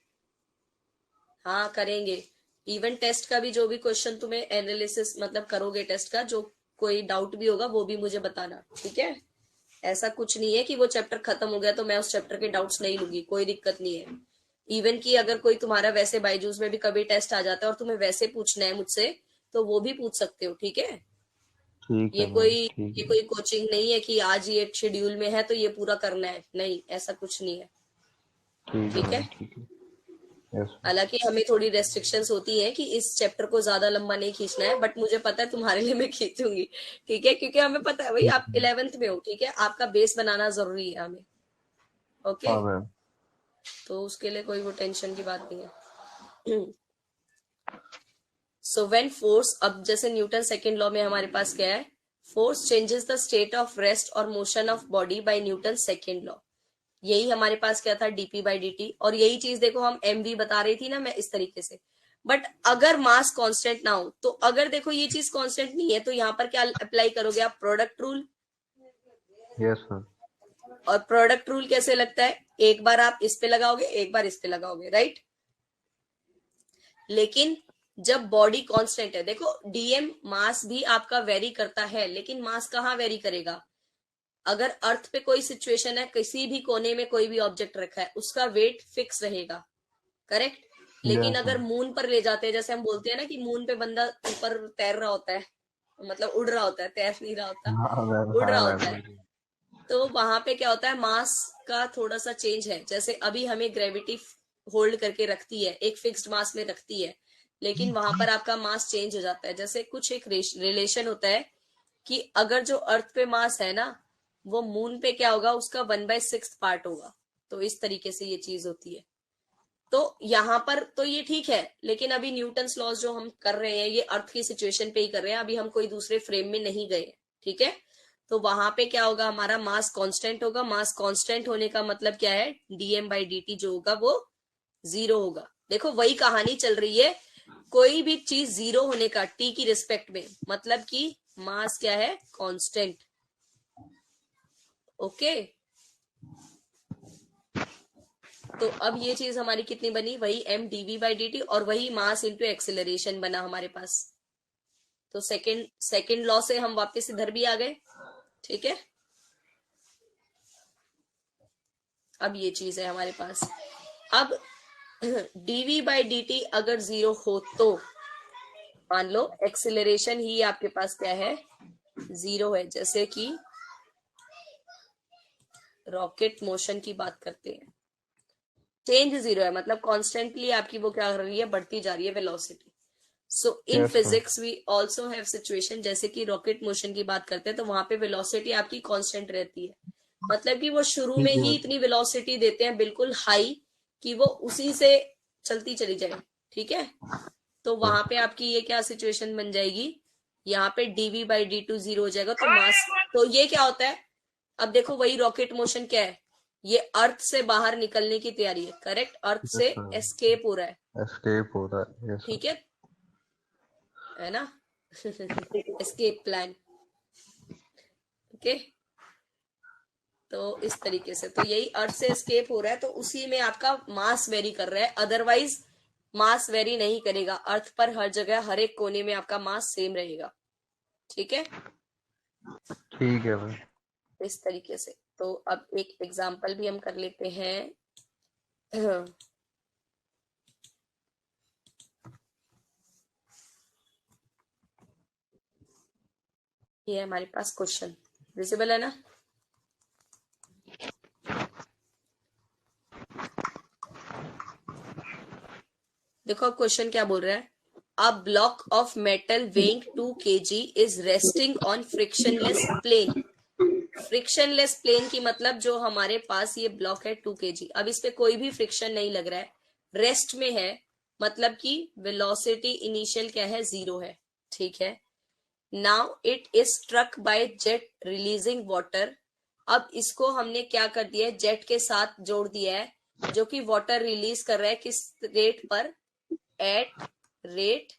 S1: हाँ करेंगे। इवन टेस्ट का भी जो भी क्वेश्चन तुम्हें एनालिसिस मतलब करोगे टेस्ट का, जो कोई डाउट भी होगा वो भी मुझे बताना, ठीक है। ऐसा कुछ नहीं है कि वो चैप्टर खत्म हो गया तो मैं उस चैप्टर के डाउट्स नहीं लूंगी, कोई दिक्कत नहीं है। इवन कि अगर कोई तुम्हारा वैसे बायजूस में भी कभी टेस्ट आ जाता है और तुम्हें वैसे पूछना है मुझसे, तो वो भी पूछ सकते हो, ठीक है।
S2: ठीक
S1: ये
S2: है
S1: कोई
S2: मैम, ठीक
S1: ये
S2: है।
S1: कोई कोचिंग नहीं है कि आज ये शेड्यूल में है तो ये पूरा करना है, नहीं ऐसा कुछ नहीं है,
S2: ठीक है
S1: ठीक है।
S2: मैम, ठीक है। Yes ma'am.
S1: हालांकि हमें थोड़ी रेस्ट्रिक्शंस होती हैं कि इस चैप्टर को ज्यादा लंबा नहीं खींचना है, बट मुझे पता है तुम्हारे लिए मैं खींचूंगी, ठीक है, क्योंकि हमें पता है भाई
S2: ठीक
S1: आप
S2: है।
S1: 11th में हो, ठीक है, आपका बेस बनाना जरूरी है हमें। ओके।
S2: हाँ मैम।
S1: तो उसके लिए कोई वो टेंशन की बात नहीं है। सो व्हेन फोर्स, अब जैसे न्यूटन सेकेंड लॉ में हमारे पास क्या है, force changes the state of rest और motion of body by Newton second law. यही हमारे पास क्या था, डीपी बाई डी टी। और यही चीज देखो हम एम वी बता रही थी ना मैं इस तरीके से। बट अगर मास कांस्टेंट ना हो, तो अगर देखो ये चीज कांस्टेंट नहीं है, तो यहाँ पर क्या अप्लाई करोगे आप, प्रोडक्ट रूल।
S2: Yes ma'am.
S1: और प्रोडक्ट रूल कैसे लगता है, एक बार आप इस पे लगाओगे एक बार इस पे लगाओगे, राइट। लेकिन जब बॉडी कांस्टेंट है, देखो डीएम मास भी आपका वेरी करता है, लेकिन मास कहाँ वेरी करेगा, अगर अर्थ पे कोई सिचुएशन है, किसी भी कोने में कोई भी ऑब्जेक्ट रखा है, उसका वेट फिक्स रहेगा, करेक्ट। लेकिन
S2: यस
S1: अगर
S2: मैम।
S1: मून पर ले जाते हैं, जैसे हम बोलते हैं ना कि मून पे बंदा ऊपर तैर रहा होता है, मतलब उड़ रहा होता है, तैर नहीं रहा होता,
S2: हाँ मैम,
S1: उड़
S2: हाँ
S1: रहा होता है।
S2: मैम।
S1: तो वहां पे क्या होता है, मास का थोड़ा सा चेंज है, जैसे अभी हमें ग्रेविटी होल्ड करके रखती है, एक फिक्स्ड मास में रखती है, लेकिन वहां पर आपका मास चेंज हो जाता है। जैसे कुछ एक रिलेशन होता है कि अगर जो अर्थ पे मास है ना, वो मून पे क्या होगा, उसका 1/6 पार्ट होगा। तो इस तरीके से ये चीज होती है। तो यहाँ पर तो ये ठीक है, लेकिन अभी न्यूटन्स लॉज जो हम कर रहे हैं ये अर्थ की सिचुएशन पे ही कर रहे हैं, अभी हम कोई दूसरे फ्रेम में नहीं गए, ठीक है। तो वहां पे क्या होगा, हमारा मास कांस्टेंट होगा। मास कांस्टेंट होने का मतलब क्या है, डीएम बाई डी टी जो होगा वो 0 होगा। देखो वही कहानी चल रही है, कोई भी चीज 0 होने का टी की रिस्पेक्ट में मतलब कि मास क्या है, कांस्टेंट। ओके। तो अब ये चीज हमारी कितनी बनी, वही M DV by D T, और वही मास इंटू एक्सेलरेशन बना हमारे पास। तो सेकेंड सेकेंड लॉ से हम वापस इधर भी आ गए, ठीक है। अब ये चीज है हमारे पास। अब डीवी बाई डी टी अगर 0 हो तो मान लो एक्सेलरेशन ही आपके पास क्या है, 0 है। जैसे कि रॉकेट मोशन की बात करते हैं, चेंज 0 है, मतलब कॉन्स्टेंटली आपकी वो क्या कर रही है, बढ़ती जा रही है velocity. So in
S2: yes ma'am.
S1: Physics we also have situation, जैसे कि रॉकेट मोशन की बात करते हैं तो वहां पे वेलोसिटी आपकी कांस्टेंट रहती है, मतलब कि वो शुरू में
S2: ठीक है
S1: ही
S2: मैम।
S1: इतनी वेलोसिटी देते हैं बिल्कुल हाई, कि वो उसी से चलती चली जाए, ठीक है। तो वहां पे आपकी ये क्या सिचुएशन बन जाएगी, यहाँ पे डीवी बाई डी टू 0 हो जाएगा, तो मास, तो ये क्या होता है, अब देखो वही रॉकेट मोशन क्या है, ये अर्थ से बाहर निकलने की तैयारी है, करेक्ट, अर्थ से
S2: यस मैम।
S1: एस्केप हो रहा है,
S2: एस्केप हो रहा है, यस
S1: ठीक है ना। Escape plan, okay. तो इस तरीके से तो यही अर्थ से एस्केप हो रहा है, तो उसी में आपका मास वेरी कर रहा है, अदरवाइज मास वेरी नहीं करेगा। अर्थ पर हर जगह हर एक कोने में आपका मास सेम रहेगा, ठीक है।
S2: ठीक है मैम।
S1: इस तरीके से तो अब एक एग्जांपल भी हम कर लेते हैं। ये है हमारे पास क्वेश्चन, विजिबल है ना। देखो अब क्वेश्चन क्या बोल रहा है, a block of metal weighing 2 kg is resting on frictionless plane. Frictionless plane की मतलब जो हमारे पास ये ब्लॉक है 2 kg, अब इस पे कोई भी फ्रिक्शन नहीं लग रहा है, रेस्ट में है, मतलब कि वेलोसिटी इनिशियल क्या है, 0 है, ठीक है। Now it is struck by jet releasing water. अब इसको हमने क्या कर दिया है, जेट के साथ जोड़ दिया है, जो कि वाटर रिलीज कर रहा है किस रेट पर, एट रेट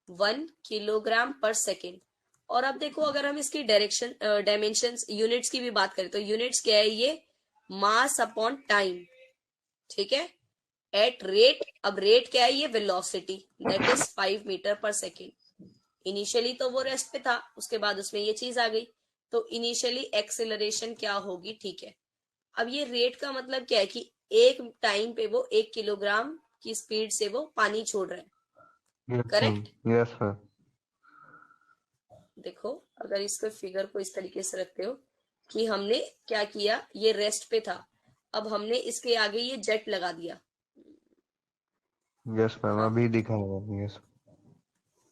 S1: 1 किलोग्राम पर सेकेंड। और अब देखो अगर हम इसकी डायरेक्शन डायमेंशंस यूनिट्स की भी बात करें तो यूनिट्स क्या है, ये मास अपॉन टाइम, ठीक है, एट रेट। अब रेट क्या है, ये वेलोसिटी, दैट इज 5 मीटर पर सेकेंड। इनिशियली तो वो रेस्ट पे था, उसके बाद उसमें ये चीज आ गई, तो इनिशियली एक्सेलरेशन क्या होगी, ठीक है। अब ये रेट का मतलब क्या है कि एक टाइम पे वो 1 किलोग्राम की स्पीड से वो पानी छोड़ रहा है, करेक्ट।
S2: Yes sir.
S1: देखो अगर इसको फिगर को इस तरीके से रखते हो कि हमने क्या किया, ये रेस्ट पे था, अब हमने इसके आगे ये जेट लगा दिया।
S2: यस मैम,
S1: हाँ,
S2: अभी दिखाएगा। यस।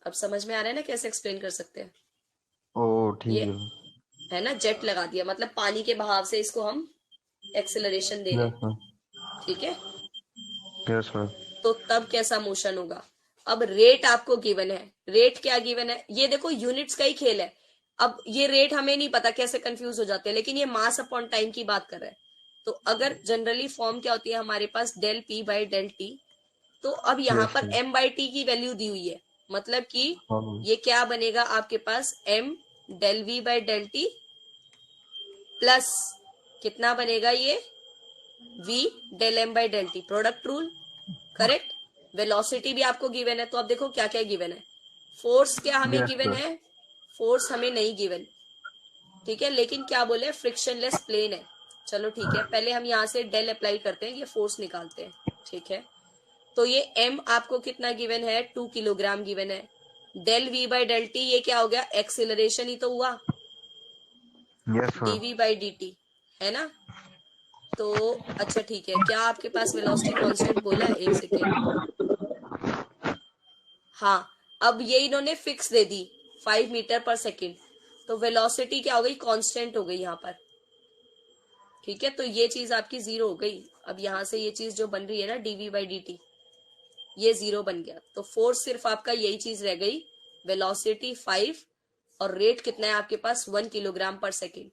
S1: अब समझ में आ रहा है ना कैसे एक्सप्लेन कर सकते हैं।
S2: ओ ठीक
S1: ये
S2: है।
S1: है ना, जेट लगा दिया मतलब पानी के बहाव से इसको हम एक्सेलरेशन दे रहे
S2: यस
S1: हैं,
S2: मैम।
S1: ठीक है।
S2: Yes ma'am.
S1: तो तब कैसा मोशन होगा। अब रेट आपको गिवन है, रेट क्या गिवन है, ये देखो यूनिट्स का ही खेल है। अब ये रेट हमें नहीं पता, कैसे कंफ्यूज हो जाते हैं, लेकिन ये मास अपॉन टाइम की बात कर रहा है। तो अगर जनरली फॉर्म क्या होती है हमारे पास, del P by del T. तो अब यहाँ
S2: यस
S1: पर
S2: मैम।
S1: एम बाई टी की वैल्यू दी हुई है, मतलब कि
S2: हाँ मैम।
S1: ये क्या बनेगा आपके पास, M del V by del T plus कितना बनेगा ये, v del M by del T, product rule, correct. Velocity भी आपको गिवन है, तो अब देखो क्या क्या गिवन है। फोर्स क्या हमें
S2: यस
S1: गिवन
S2: सर।
S1: है, फोर्स हमें नहीं गिवन, ठीक है, लेकिन क्या बोले, फ्रिक्शनलेस प्लेन है। चलो ठीक है, पहले हम यहाँ से डेल अप्लाई करते हैं, ये फोर्स निकालते हैं, ठीक है। तो ये m आपको कितना गिवन है, 2 किलोग्राम गिवन है। Del v by del T ये क्या हो गया, एक्सिलरेशन ही तो हुआ,
S2: यस मैम।
S1: dv बाई dt, है ना। तो अच्छा ठीक है, क्या आपके पास वेलोसिटी कांस्टेंट बोला है, एक सेकेंड। हाँ, अब ये इन्होंने फिक्स दे दी 5 मीटर पर सेकेंड, तो वेलोसिटी क्या हो गई, कांस्टेंट हो गई यहाँ पर, ठीक है। तो ये चीज आपकी 0 हो गई। अब यहाँ से ये चीज जो बन रही है ना, dv बाई dt, ये 0 बन गया। तो फोर्स सिर्फ आपका यही चीज रह गई, वेलोसिटी 5 और रेट कितना है आपके पास, 1 किलोग्राम पर सेकेंड।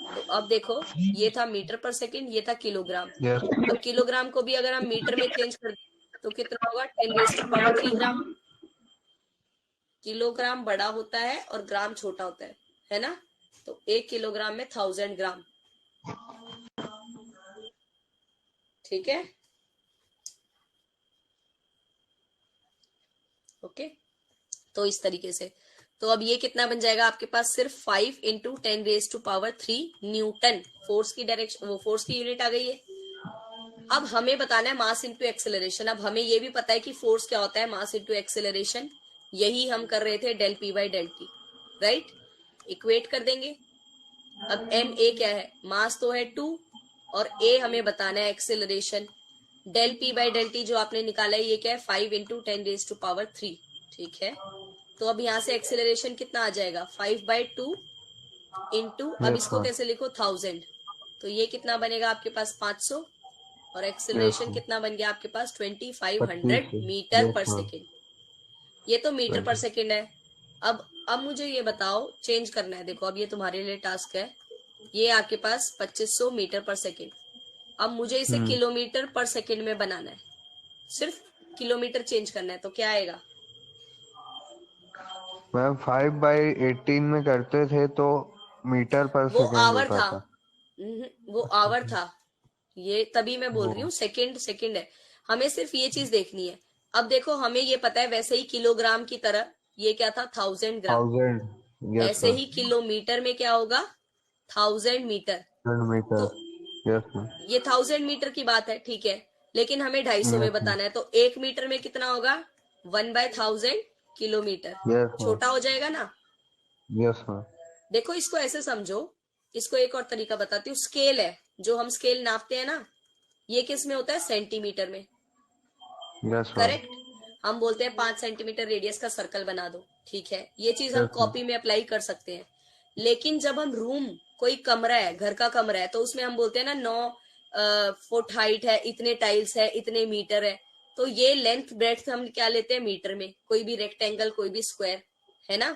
S1: तो अब देखो, ये था मीटर पर सेकेंड, ये था किलोग्राम।
S2: यस।
S1: अब किलोग्राम को भी अगर हम मीटर में चेंज कर दें तो कितना होगा, 10⁻³ ग्राम। किलोग्राम बड़ा होता है और ग्राम छोटा होता है ना। तो 1 किलोग्राम में 1000 ग्राम, ठीक है, ओके। तो इस तरीके से, तो अब ये कितना बन जाएगा आपके पास, सिर्फ 5 × 10⁻³ न्यूटन फोर्स की डायरेक्शन, वो फोर्स की यूनिट आ गई है। अब हमें बताना है मास इंटू एक्सेलरेशन। अब हमें ये भी पता है कि फोर्स क्या होता है, मास इंटू एक्सेलरेशन, यही हम कर रहे थे del P by del T, right. Equate कर देंगे। अब एम ए क्या है, मास तो है 2 और ए हमें बताना है acceleration. Del P by del T जो आपने निकाला है ये क्या है, 5 × 10⁻³ ठीक है। तो अब यहाँ से एक्सेलरेशन कितना आ जाएगा, 5/2 इंटू, अब
S2: यस
S1: इसको
S2: मैम।
S1: कैसे लिखो, 1000। तो ये कितना बनेगा आपके पास, 500। और
S2: यस
S1: एक्सेलरेशन
S2: मैम।
S1: कितना बन गया आपके पास, 2500
S2: 25 है।
S1: मीटर
S2: यस
S1: पर
S2: मैम।
S1: सेकेंड। ये तो मीटर पर
S2: 20।
S1: सेकेंड है। अब मुझे ये बताओ, चेंज करना है, देखो अब ये तुम्हारे लिए टास्क है। ये आपके पास 2500 मीटर पर सेकेंड। अब मुझे इसे किलोमीटर पर सेकेंड में बनाना है, सिर्फ किलोमीटर चेंज करना है, तो क्या आएगा।
S2: मैम 5/18 में करते थे तो मीटर पर
S1: वो
S2: सेकंड
S1: आवर
S2: होता
S1: था।
S2: था।
S1: वो
S2: अच्छा।
S1: आवर था, ये तभी मैं बोल
S2: वो
S1: रही हूँ, सेकंड सेकंड है। हमें सिर्फ ये चीज देखनी है। अब देखो हमें ये पता है, वैसे ही किलोग्राम की तरह ये क्या था, 1000 ग्राम।
S2: 1000। यस
S1: ऐसे
S2: मैम।
S1: ही किलोमीटर में क्या होगा, 1000 मीटर।
S2: 100 मीटर।
S1: तो
S2: यस मैम।
S1: ये 1000 मीटर की बात है, ठीक है, लेकिन हमें 250 में
S2: यस मैम।
S1: बताना है, तो 1 मीटर में कितना होगा, 1/1000 किलोमीटर।
S2: Yes ma'am.
S1: छोटा हो जाएगा ना।
S2: Yes ma'am.
S1: देखो इसको ऐसे समझो, इसको एक और तरीका बताती हूँ। स्केल है, जो हम स्केल नापते हैं ना, ये किस में होता है, सेंटीमीटर में,
S2: यस मैम।
S1: करेक्ट। हम बोलते हैं 5 सेंटीमीटर रेडियस का सर्कल बना दो, ठीक है, ये चीज हम
S2: यस मैम।
S1: कॉपी में अप्लाई कर सकते हैं। लेकिन जब हम रूम, कोई कमरा है, घर का कमरा है, तो उसमें हम बोलते हैं ना 9 फुट हाइट है, इतने टाइल्स है, इतने मीटर है। तो ये लेंथ ब्रेड्थ हम क्या लेते हैं मीटर में, कोई भी रेक्टेंगल कोई भी स्क्वायर, है ना।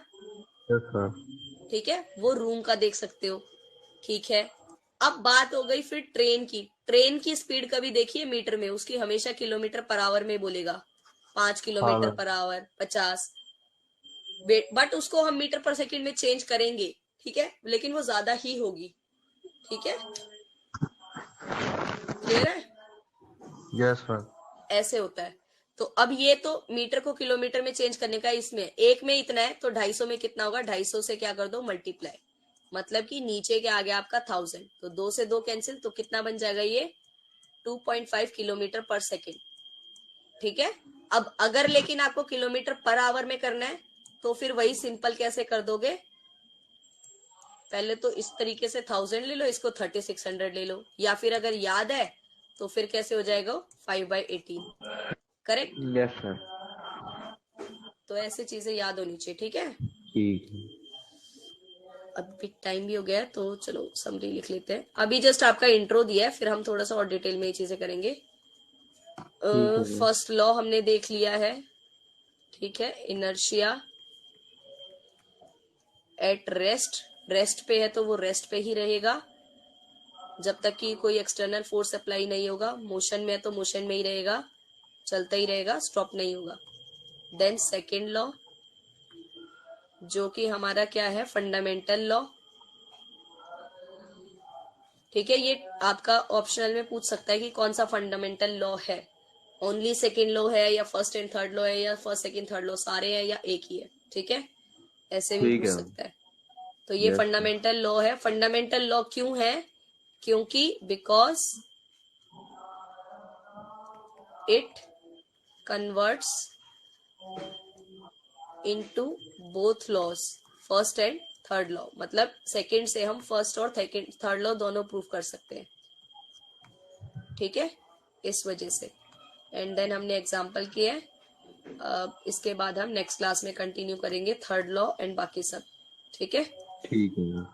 S2: Yes sir.
S1: ठीक है, वो रूम का देख सकते हो। ठीक है, अब बात हो गई फिर ट्रेन की। ट्रेन की स्पीड कभी देखिए मीटर में, उसकी हमेशा किलोमीटर पर आवर में बोलेगा, 5
S2: हाँ
S1: kilometre
S2: ma'am.
S1: Per hour, 50। But उसको हम मीटर पर सेकंड में चेंज करेंगे, ठीक है, लेकिन वो ज्यादा ही होगी। ठीक है, क्लियर है।
S2: Yes ma'am.
S1: ऐसे होता है। तो अब ये तो मीटर को किलोमीटर में चेंज करने का, इसमें एक में इतना है तो 250 में कितना होगा, 250 से क्या कर दो मल्टीप्लाई, मतलब कि नीचे के आ गया आपका 1000, तो 2 से 2 कैंसिल, तो कितना बन जाएगा ये 2.5 किलोमीटर पर सेकेंड। ठीक है, अब अगर लेकिन आपको किलोमीटर पर आवर में करना है तो फिर वही सिंपल कैसे कर दोगे, पहले तो इस तरीके से 1000 ले लो, इसको 3600 ले लो, या फिर अगर याद है तो फिर कैसे हो जाएगा 5/18, करेक्ट।
S2: Yes sir.
S1: तो ऐसी चीजें याद होनी चाहिए, ठीक है।
S2: ठीक है।
S1: अभी टाइम भी हो गया है तो चलो समरी लिख लेते हैं। अभी जस्ट आपका इंट्रो दिया है, फिर हम थोड़ा सा और डिटेल में ये चीजें करेंगे।
S2: ठीक है मैम।
S1: फर्स्ट लॉ हमने देख लिया है, ठीक है, इनर्शिया एट रेस्ट, रेस्ट पे है तो वो रेस्ट पे ही रहेगा जब तक कि कोई एक्सटर्नल फोर्स अप्लाई नहीं होगा। मोशन में है तो मोशन में ही रहेगा, चलता ही रहेगा, स्टॉप नहीं होगा। देन सेकेंड लॉ जो कि हमारा क्या है, फंडामेंटल लॉ। ठीक है, ये आपका ऑप्शनल में पूछ सकता है कि कौन सा फंडामेंटल लॉ है, ओनली सेकेंड लॉ है या फर्स्ट एंड थर्ड लॉ है या फर्स्ट सेकेंड थर्ड लॉ सारे हैं या एक ही है। ठीक है, ऐसे भी
S2: ठीक
S1: पूछ
S2: है मैम।
S1: सकता है। तो ये
S2: यस सर।
S1: फंडामेंटल लॉ है। फंडामेंटल लॉ क्यों है, क्योंकि because it converts into both laws, first and third law, मतलब सेकंड से हम फर्स्ट और थर्ड लॉ दोनों प्रूव कर सकते हैं। ठीक है, इस वजह से। एंड देन हमने एग्जांपल किया है। इसके बाद हम नेक्स्ट क्लास में कंटिन्यू करेंगे थर्ड लॉ एंड बाकी सब। ठीक है।
S2: ठीक है मैम।